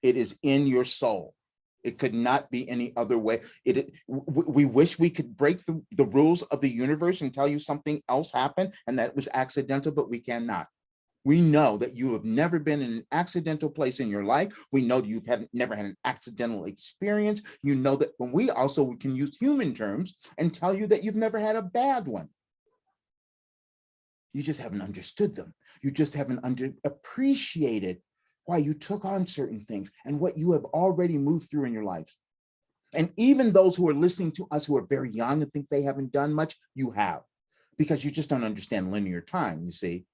It is in your soul. It could not be any other way. We wish we could break the rules of the universe and tell you something else happened and that was accidental, but we cannot. We know that you have never been in an accidental place in your life. We know that you've never had an accidental experience. You know that when we also can use human terms and tell you that you've never had a bad one. You just haven't understood them. You just haven't appreciated why you took on certain things and what you have already moved through in your lives. And even those who are listening to us who are very young and think they haven't done much, you have, because you just don't understand linear time, you see.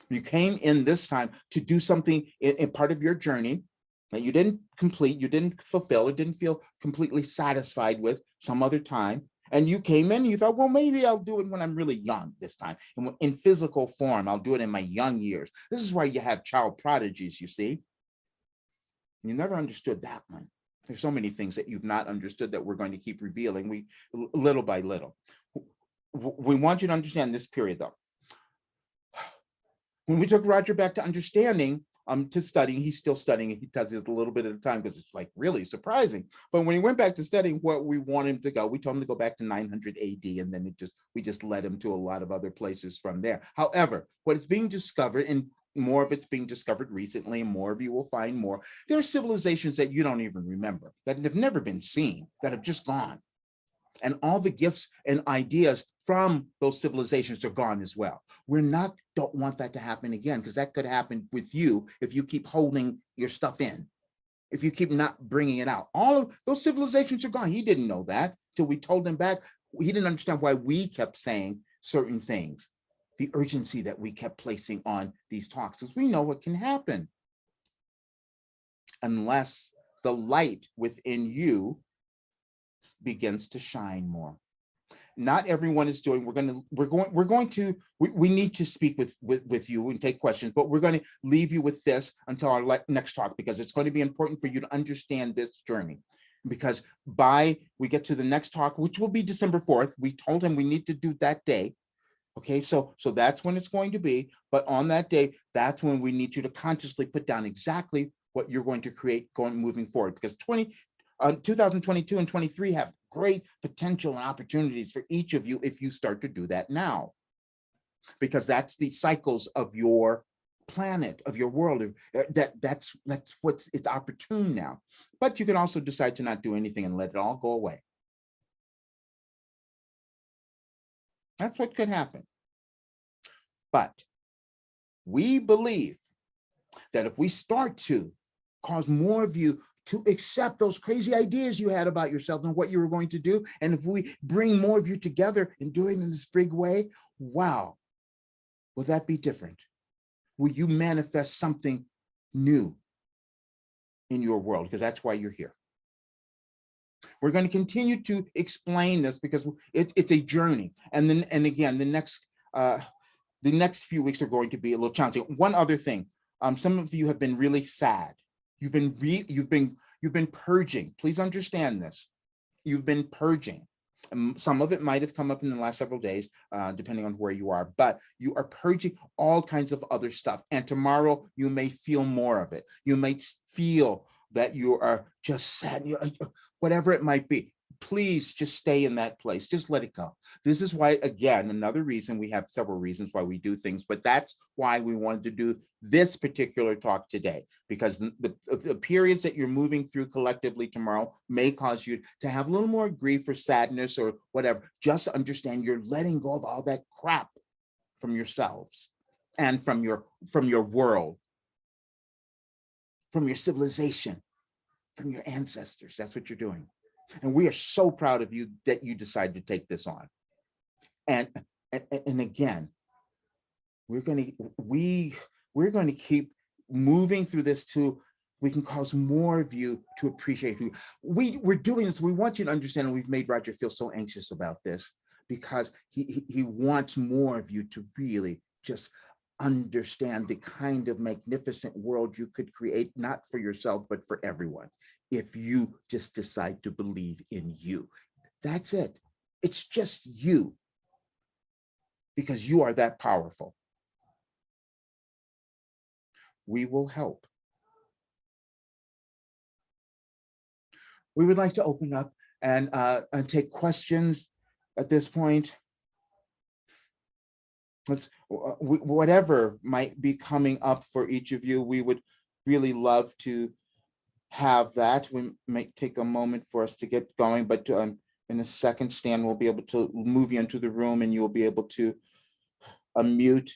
You came in this time to do something in part of your journey that you didn't complete, you didn't fulfill, or didn't feel completely satisfied with some other time. And you came in and you thought, well, maybe I'll do it when I'm really young this time. And in physical form, I'll do it in my young years. This is why you have child prodigies, you see. You never understood that one. There's so many things that you've not understood that we're going to keep revealing, little by little. We want you to understand this period, though. When we took Roger back to understanding, to studying. He's still studying. He does this a little bit at a time because it's like really surprising. But when he went back to studying, what we want him to go, we told him to go back to 900 AD, and then we just led him to a lot of other places from there. However, what is being discovered, and more of it's being discovered recently, and more of you will find more. There are civilizations that you don't even remember, that have never been seen, that have just gone. And all the gifts and ideas from those civilizations are gone as well. Don't want that to happen again, because that could happen with you if you keep holding your stuff in, if you keep not bringing it out. All of those civilizations are gone. He didn't know that till we told him back. He didn't understand why we kept saying certain things, the urgency that we kept placing on these talks, because we know what can happen unless the light within you begins to shine more. Not everyone is doing. We need to speak with you and take questions, but we're going to leave you with this until our next talk, because it's going to be important for you to understand this journey. Because we get to the next talk, which will be December 4th, we told him we need to do that day. Okay, so that's when it's going to be. But on that day, that's when we need you to consciously put down exactly what you're going to create moving forward, because 2022 and 23 have great potential and opportunities for each of you if you start to do that now, because that's the cycles of your planet, of your world. That's it's opportune now. But you can also decide to not do anything and let it all go away. That's what could happen. But we believe that if we start to cause more of you to accept those crazy ideas you had about yourself and what you were going to do, and if we bring more of you together and do it in this big way, wow, will that be different? Will you manifest something new in your world? Because that's why you're here. We're going to continue to explain this because it's a journey. And again, the next few weeks are going to be a little challenging. One other thing, some of you have been really sad. You've been purging. Please understand this. You've been purging. Some of it might have come up in the last several days, depending on where you are, but you are purging all kinds of other stuff. And tomorrow you may feel more of it. You may feel that you are just sad, whatever it might be. Please just stay in that place. Just let it go. This is why, again, another reason, we have several reasons why we do things, but that's why we wanted to do this particular talk today, because the periods that you're moving through collectively tomorrow may cause you to have a little more grief or sadness or whatever. Just understand you're letting go of all that crap from yourselves and from your world, from your civilization, from your ancestors. That's what you're doing. And we are so proud of you that you decided to take this on. And again, we're going to keep moving through this too. We can cause more of you to appreciate who we're doing this. We want you to understand, and we've made Roger feel so anxious about this because he wants more of you to really just understand the kind of magnificent world you could create, not for yourself, but for everyone. If you just decide to believe in you, that's it. It's just you, because you are that powerful. We will help. We would like to open up and take questions at this point. Whatever might be coming up for each of you, we would really love to have that. We might take a moment for us to get going, but in a second, Stan will be able to move you into the room and you will be able to unmute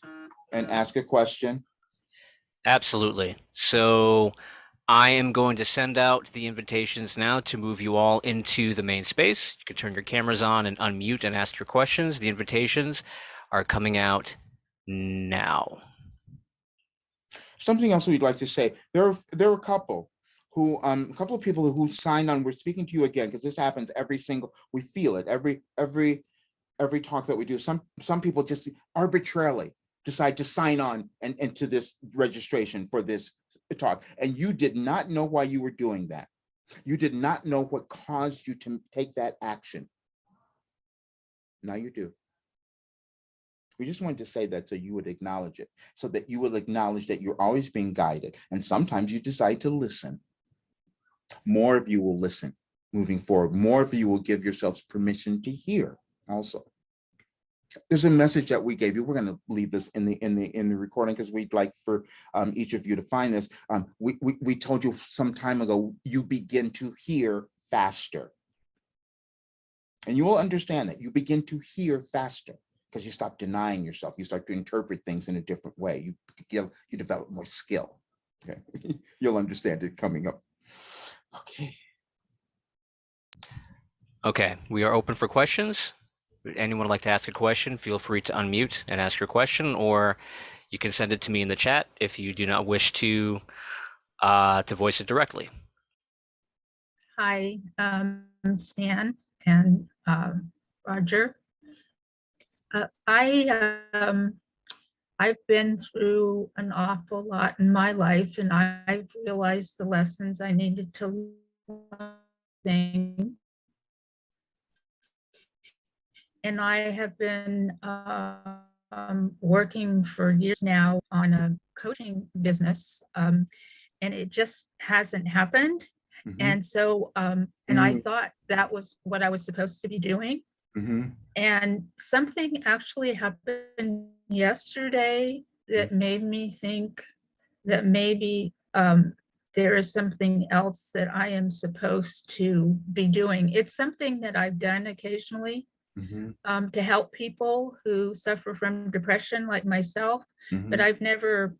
and ask a question. Absolutely. So I am going to send out the invitations now to move you all into the main space. You can turn your cameras on and unmute and ask your questions. The invitations are coming out now. Something else we'd like to say, there are a couple of people who signed on. We're speaking to you again because this happens we feel it every talk that we do. Some people just arbitrarily decide to sign on and to this registration for this talk, and you did not know why you were doing that. You did not know what caused you to take that action. Now you do. We just wanted to say that so you would acknowledge it, so that you will acknowledge that you're always being guided. And sometimes you decide to listen. More of you will listen moving forward. More of you will give yourselves permission to hear also. There's a message that we gave you. We're going to leave this in the recording because we'd like for each of you to find this. We told you some time ago, you begin to hear faster. And you will understand that you begin to hear faster because you stop denying yourself. You start to interpret things in a different way. You develop more skill. Okay, you'll understand it coming up. Okay. Okay, we are open for questions. Would anyone like to ask a question? Feel free to unmute and ask your question, or you can send it to me in the chat if you do not wish to voice it directly. Hi, Stan and Roger. I've been through an awful lot in my life, and I've realized the lessons I needed to learn. And I have been working for years now on a coaching business, and it just hasn't happened. Mm-hmm. And so, and I thought that was what I was supposed to be doing. Mm-hmm. And something actually happened yesterday that made me think that maybe there is something else that I am supposed to be doing. It's something that I've done occasionally to help people who suffer from depression like myself, but I've never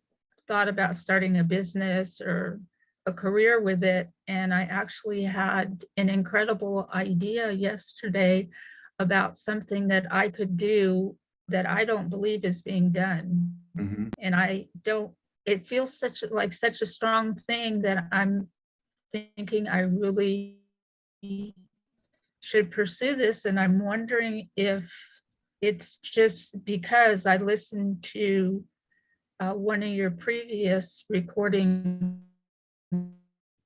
thought about starting a business or a career with it. And I actually had an incredible idea yesterday about something that I could do that I don't believe is being done. And it feels such a strong thing that I'm thinking I really should pursue this. And I'm wondering if it's just because I listened to one of your previous recordings.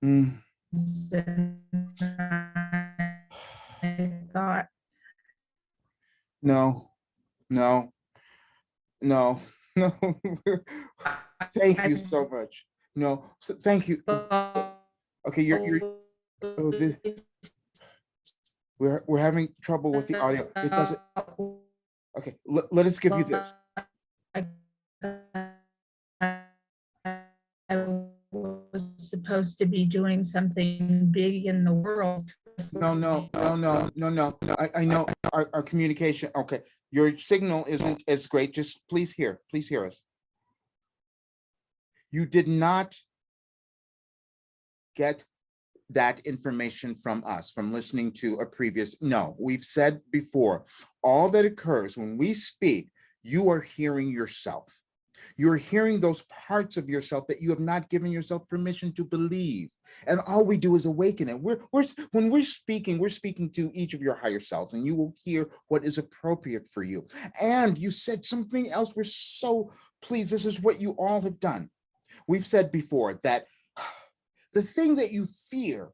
I thought, no. Thank you so much. No, so thank you. Okay, we're having trouble with the audio. It doesn't. Okay, let us give you this. I was supposed to be doing something big in the world. No. I know our communication. Okay, your signal isn't as great. Just please hear us. You did not get that information from us, from listening to a previous. No, we've said before, all that occurs when we speak, you are hearing yourself. You're hearing those parts of yourself that you have not given yourself permission to believe. And all we do is awaken it. When we're speaking to each of your higher selves, and you will hear what is appropriate for you. And you said something else. We're so pleased. This is what you all have done. We've said before that the thing that you fear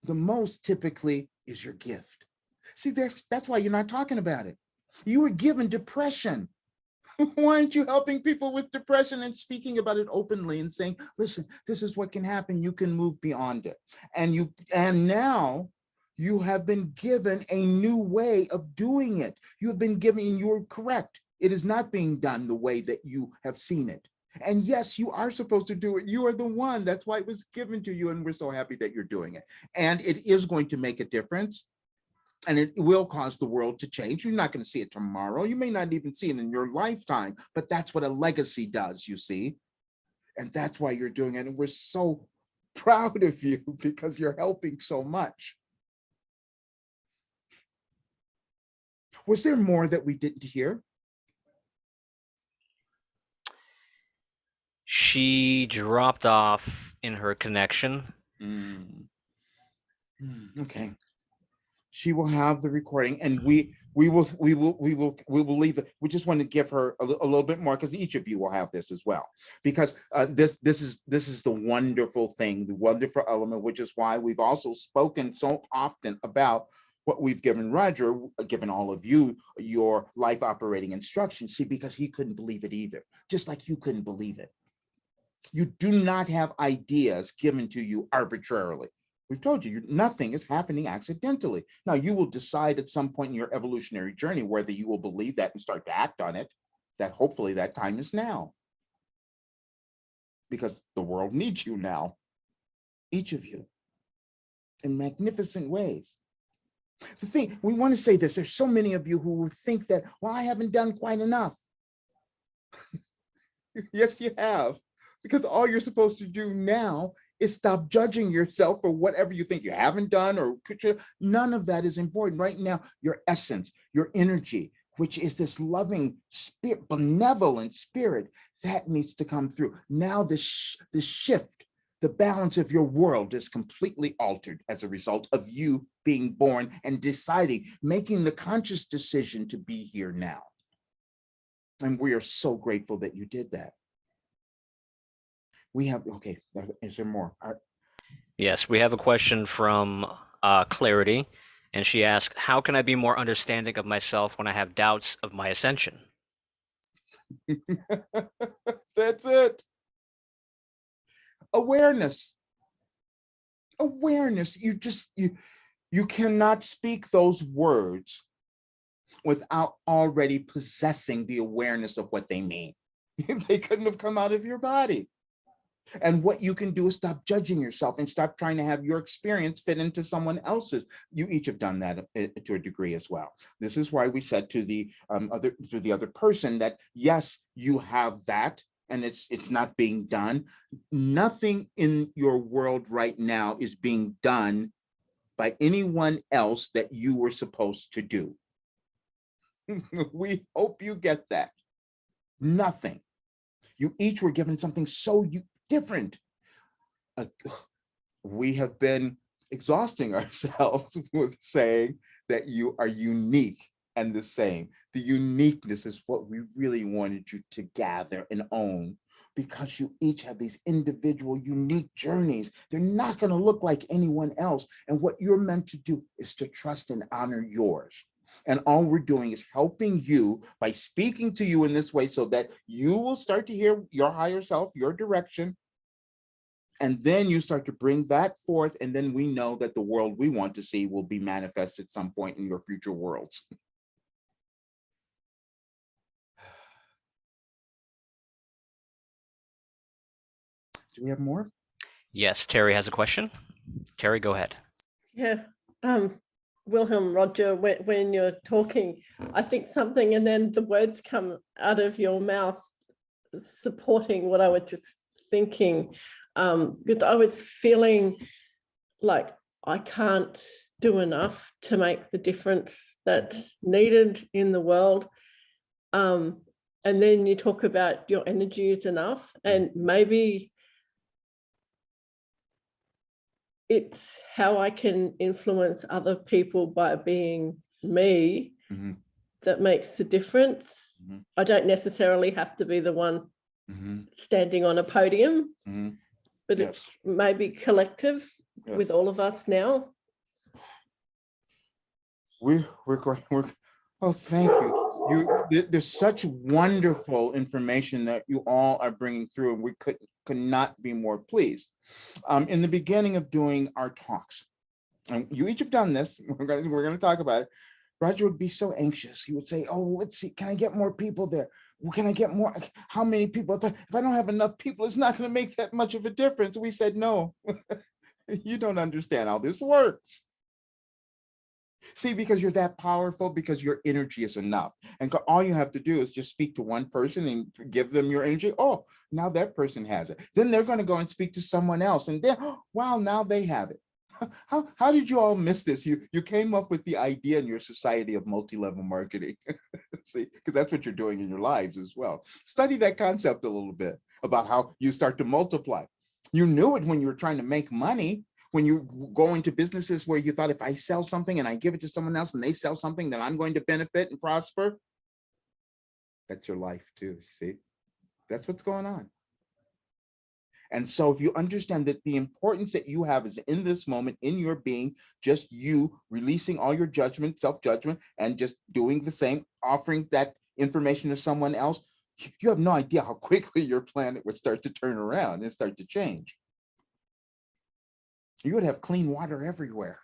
the most typically is your gift. See, that's why you're not talking about it. You were given depression. Why aren't you helping people with depression and speaking about it openly and saying, listen, this is what can happen. You can move beyond it. And now you have been given a new way of doing it. You have been given, and you're correct. It is not being done the way that you have seen it. And yes, you are supposed to do it. You are the one. That's why it was given to you. And we're so happy that you're doing it. And it is going to make a difference. And it will cause the world to change. You're not going to see it tomorrow. You may not even see it in your lifetime, but that's what a legacy does, you see. And that's why you're doing it. And we're so proud of you because you're helping so much. Was there more that we didn't hear? She dropped off in her connection. Okay. She will have the recording, and we will leave it. We just want to give her a little bit more because each of you will have this as well. Because this is the wonderful thing, the wonderful element, which is why we've also spoken so often about what we've given Roger, given all of you, your life operating instructions. See, because he couldn't believe it either, just like you couldn't believe it. You do not have ideas given to you arbitrarily. We've told you, nothing is happening accidentally. Now, you will decide at some point in your evolutionary journey whether you will believe that and start to act on it, that hopefully that time is now. Because the world needs you now, each of you, in magnificent ways. The thing, we want to say this, there's so many of you who think that, well, I haven't done quite enough. Yes, you have. Because all you're supposed to do now is stop judging yourself for whatever you think you haven't done or could you. None of that is important. Right now, your essence, your energy, which is this loving spirit, benevolent spirit, that needs to come through. Now this shift, the balance of your world is completely altered as a result of you being born and deciding, making the conscious decision to be here now. And we are so grateful that you did that. We have, okay, is there more? Yes, we have a question from Clarity, and she asks, how can I be more understanding of myself when I have doubts of my ascension? That's it. Awareness. Awareness. You cannot speak those words without already possessing the awareness of what they mean. They couldn't have come out of your body. And what you can do is stop judging yourself and stop trying to have your experience fit into someone else's. You each have done that to a degree as well. This is why we said to the other person that, yes, you have that, and it's not being done. Nothing in your world right now is being done by anyone else that you were supposed to do. We hope you get that. Nothing. You each were given something so different. We have been exhausting ourselves with saying that you are unique and the same. The uniqueness is what we really wanted you to gather and own, because you each have these individual, unique journeys. They're not going to look like anyone else. And what you're meant to do is to trust and honor yours. And all we're doing is helping you by speaking to you in this way so that you will start to hear your higher self, your direction. And then you start to bring that forth. And then we know that the world we want to see will be manifested at some point in your future worlds. Do we have more? Yes, Terry has a question. Terry, go ahead. Yeah, Wilhelm, Roger, when you're talking, I think something, and then the words come out of your mouth supporting what I was just thinking, because I was feeling like I can't do enough to make the difference that's needed in the world. And then you talk about your energy is enough, and maybe it's how I can influence other people by being me that makes the difference. I don't necessarily have to be the one standing on a podium, but it's maybe collective with all of us now. We're oh, thank you. There's such wonderful information that you all are bringing through, and we could not be more pleased. In the beginning of doing our talks, and you each have done this, we're going to talk about it. Roger would be so anxious. He would say, oh, let's see, can I get more people there? Well, can I get more? How many people? If I don't have enough people, it's not going to make that much of a difference. We said, no, you don't understand how this works. See, because you're that powerful, because your energy is enough. And all you have to do is just speak to one person and give them your energy. Oh, now that person has it. Then they're going to go and speak to someone else. And then, oh, wow, now they have it. How did you all miss this? You came up with the idea in your society of multi-level marketing. See, because that's what you're doing in your lives as well. Study that concept a little bit about how you start to multiply. You knew it when you were trying to make money. When you go into businesses where you thought, if I sell something and I give it to someone else and they sell something, then I'm going to benefit and prosper. That's your life too, see? That's what's going on. And so if you understand that the importance that you have is in this moment, in your being, just you releasing all your judgment, self-judgment, and just doing the same, offering that information to someone else, you have no idea how quickly your planet would start to turn around and start to change. You would have clean water everywhere.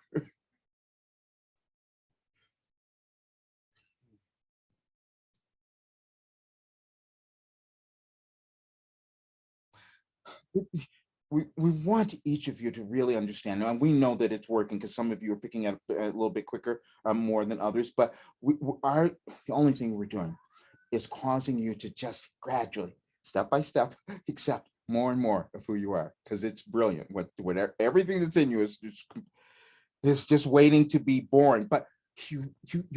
We want each of you to really understand, and we know that it's working because some of you are picking up a little bit quicker, more than others, but the only thing we're doing is causing you to just gradually, step by step, accept more and more of who you are, because it's brilliant. Whatever, everything that's in you is just waiting to be born. But you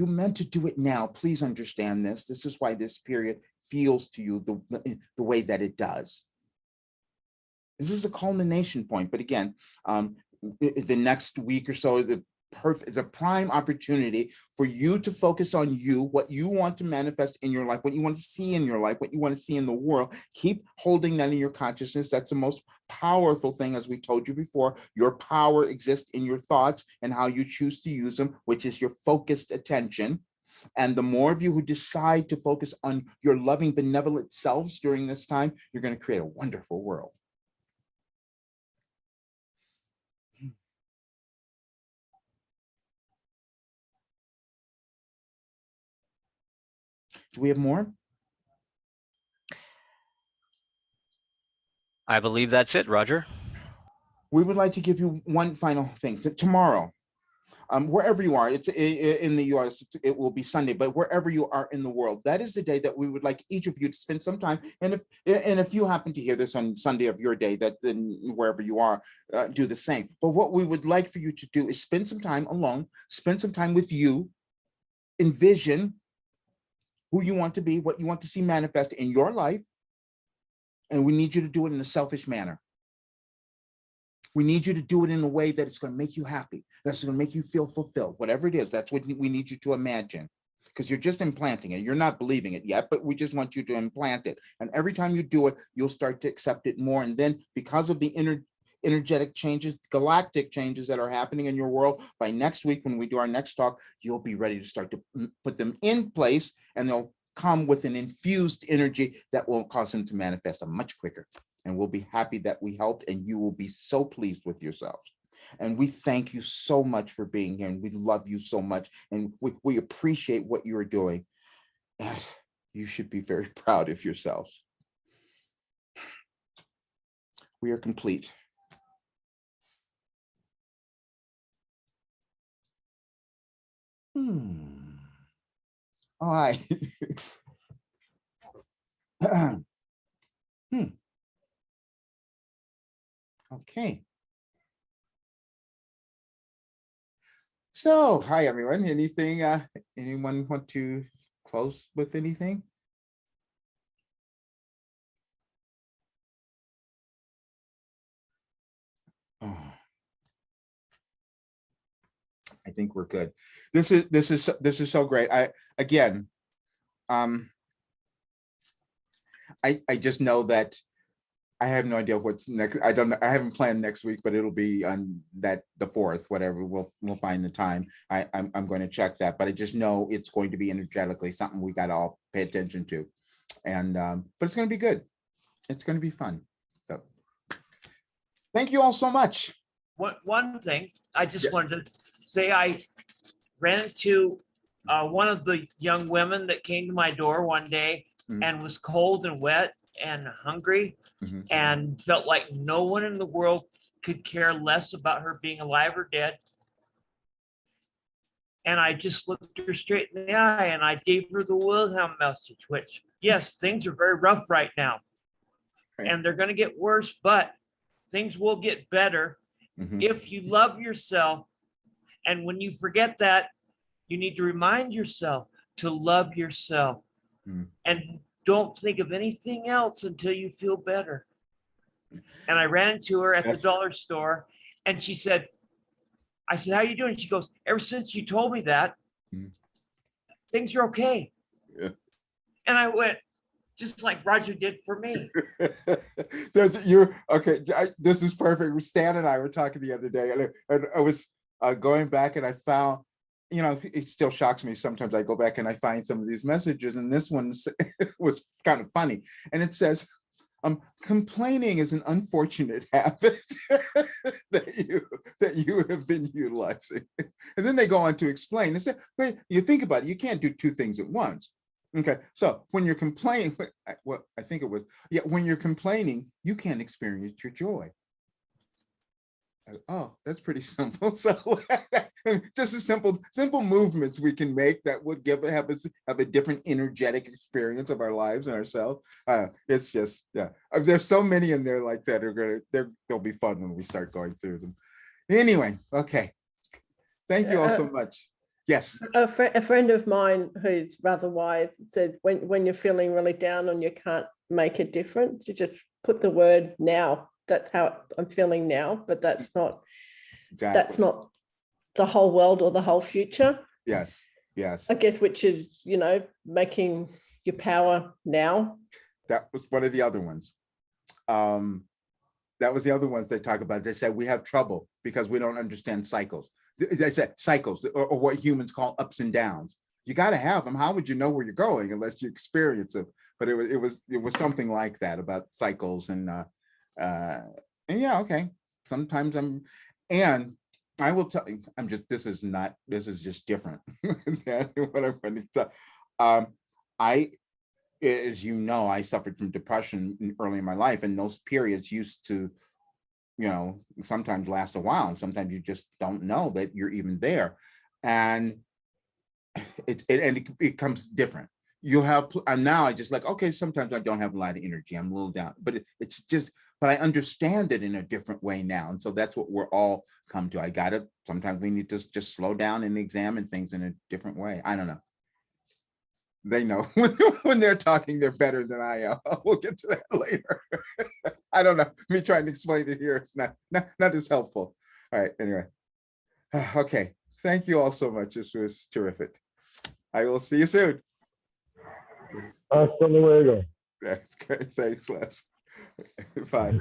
meant to do it now. Please understand this. This is why this period feels to you the way that it does. This is a culmination point, but again, the next week or so, it's a prime opportunity for you to focus on you, what you want to manifest in your life, what you want to see in your life, what you want to see in the world. Keep holding that in your consciousness. That's the most powerful thing, as we told you before. Your power exists in your thoughts and how you choose to use them, which is your focused attention. And the more of you who decide to focus on your loving, benevolent selves during this time, you're going to create a wonderful world. Do we have more? I believe that's it, Roger. We would like to give you one final thing. Tomorrow, wherever you are, it's in the US, it will be Sunday, but wherever you are in the world, that is the day that we would like each of you to spend some time. And if you happen to hear this on Sunday of your day, that then wherever you are, do the same. But what we would like for you to do is spend some time alone, spend some time with you, envision who you want to be, what you want to see manifest in your life. And we need you to do it in a selfish manner. We need you to do it in a way that it's going to make you happy, that's going to make you feel fulfilled, whatever it is. That's what we need you to imagine, because you're just implanting it. You're not believing it yet, but we just want you to implant it. And every time you do it, you'll start to accept it more. And then because of the energetic changes, galactic changes that are happening in your world, by next week, when we do our next talk, you'll be ready to start to put them in place, and they'll come with an infused energy that will cause them to manifest much quicker. And we'll be happy that we helped, and you will be so pleased with yourselves. And we thank you so much for being here, and we love you so much, and we appreciate what you're doing. You should be very proud of yourselves. We are complete. All right. Okay. So, hi everyone. Anything? Anyone want to close with anything? Oh. I think we're good. This is so great. I just know that I have no idea what's next. I haven't planned next week, but it'll be on the 4th, whatever. We'll find the time. I'm going to check that, but I just know it's going to be energetically something we got to all pay attention to. And but it's going to be good. It's going to be fun. So thank you all so much. One thing I just wanted to say, I ran into one of the young women that came to my door one day and was cold and wet and hungry and felt like no one in the world could care less about her being alive or dead. And I just looked her straight in the eye and I gave her the Wilhelm message, which, yes, things are very rough right now. And they're going to get worse, but things will get better if you love yourself. And when you forget that, you need to remind yourself to love yourself and don't think of anything else until you feel better. And I ran into her at the dollar store and she said, I said, how are you doing? She goes, ever since you told me that, things are okay. And I went, just like Roger did for me. This is perfect. Stan and I were talking the other day, and I was going back, and I found, it still shocks me sometimes. I go back and I find some of these messages, and this one was kind of funny, and it says, complaining is an unfortunate habit that you have been utilizing. And then they go on to explain. They say, wait, you think about it, you can't do two things at once. Okay, so when you're complaining, what I think it was, when you're complaining, you can't experience your joy. Oh, that's pretty simple. So just a simple movements we can make that would have a different energetic experience of our lives and ourselves. It's just, there's so many in there like that they'll be fun when we start going through them. Anyway, okay. Thank you all so much. Yes. A friend of mine who's rather wise said, when you're feeling really down and you can't make a difference, you just put the word now. That's how I'm feeling now, but that's not the whole world or the whole future. Yes. I guess, which is, making your power now. That was one of the other ones. That was the other ones they talk about. They said we have trouble because we don't understand cycles. They said cycles, or what humans call ups and downs. You got to have them. How would you know where you're going unless you experience them? But it was something like that about cycles and yeah, okay. Sometimes I will tell you, this is just different than what I'm going to tell. As you know, I suffered from depression early in my life, and those periods used to, sometimes last a while, and sometimes you just don't know that you're even there. And it becomes different. And now I just like, okay, sometimes I don't have a lot of energy. I'm a little down, but but I understand it in a different way now. And so that's what we're all come to. Sometimes we need to just slow down and examine things in a different way. I don't know. They know when they're talking, they're better than I am. We'll get to that later. I don't know. Me trying to explain it here, it's not as helpful. All right, anyway. Okay, thank you all so much. This was terrific. I will see you soon. Hasta luego. That's great. Thanks, Les. Bye.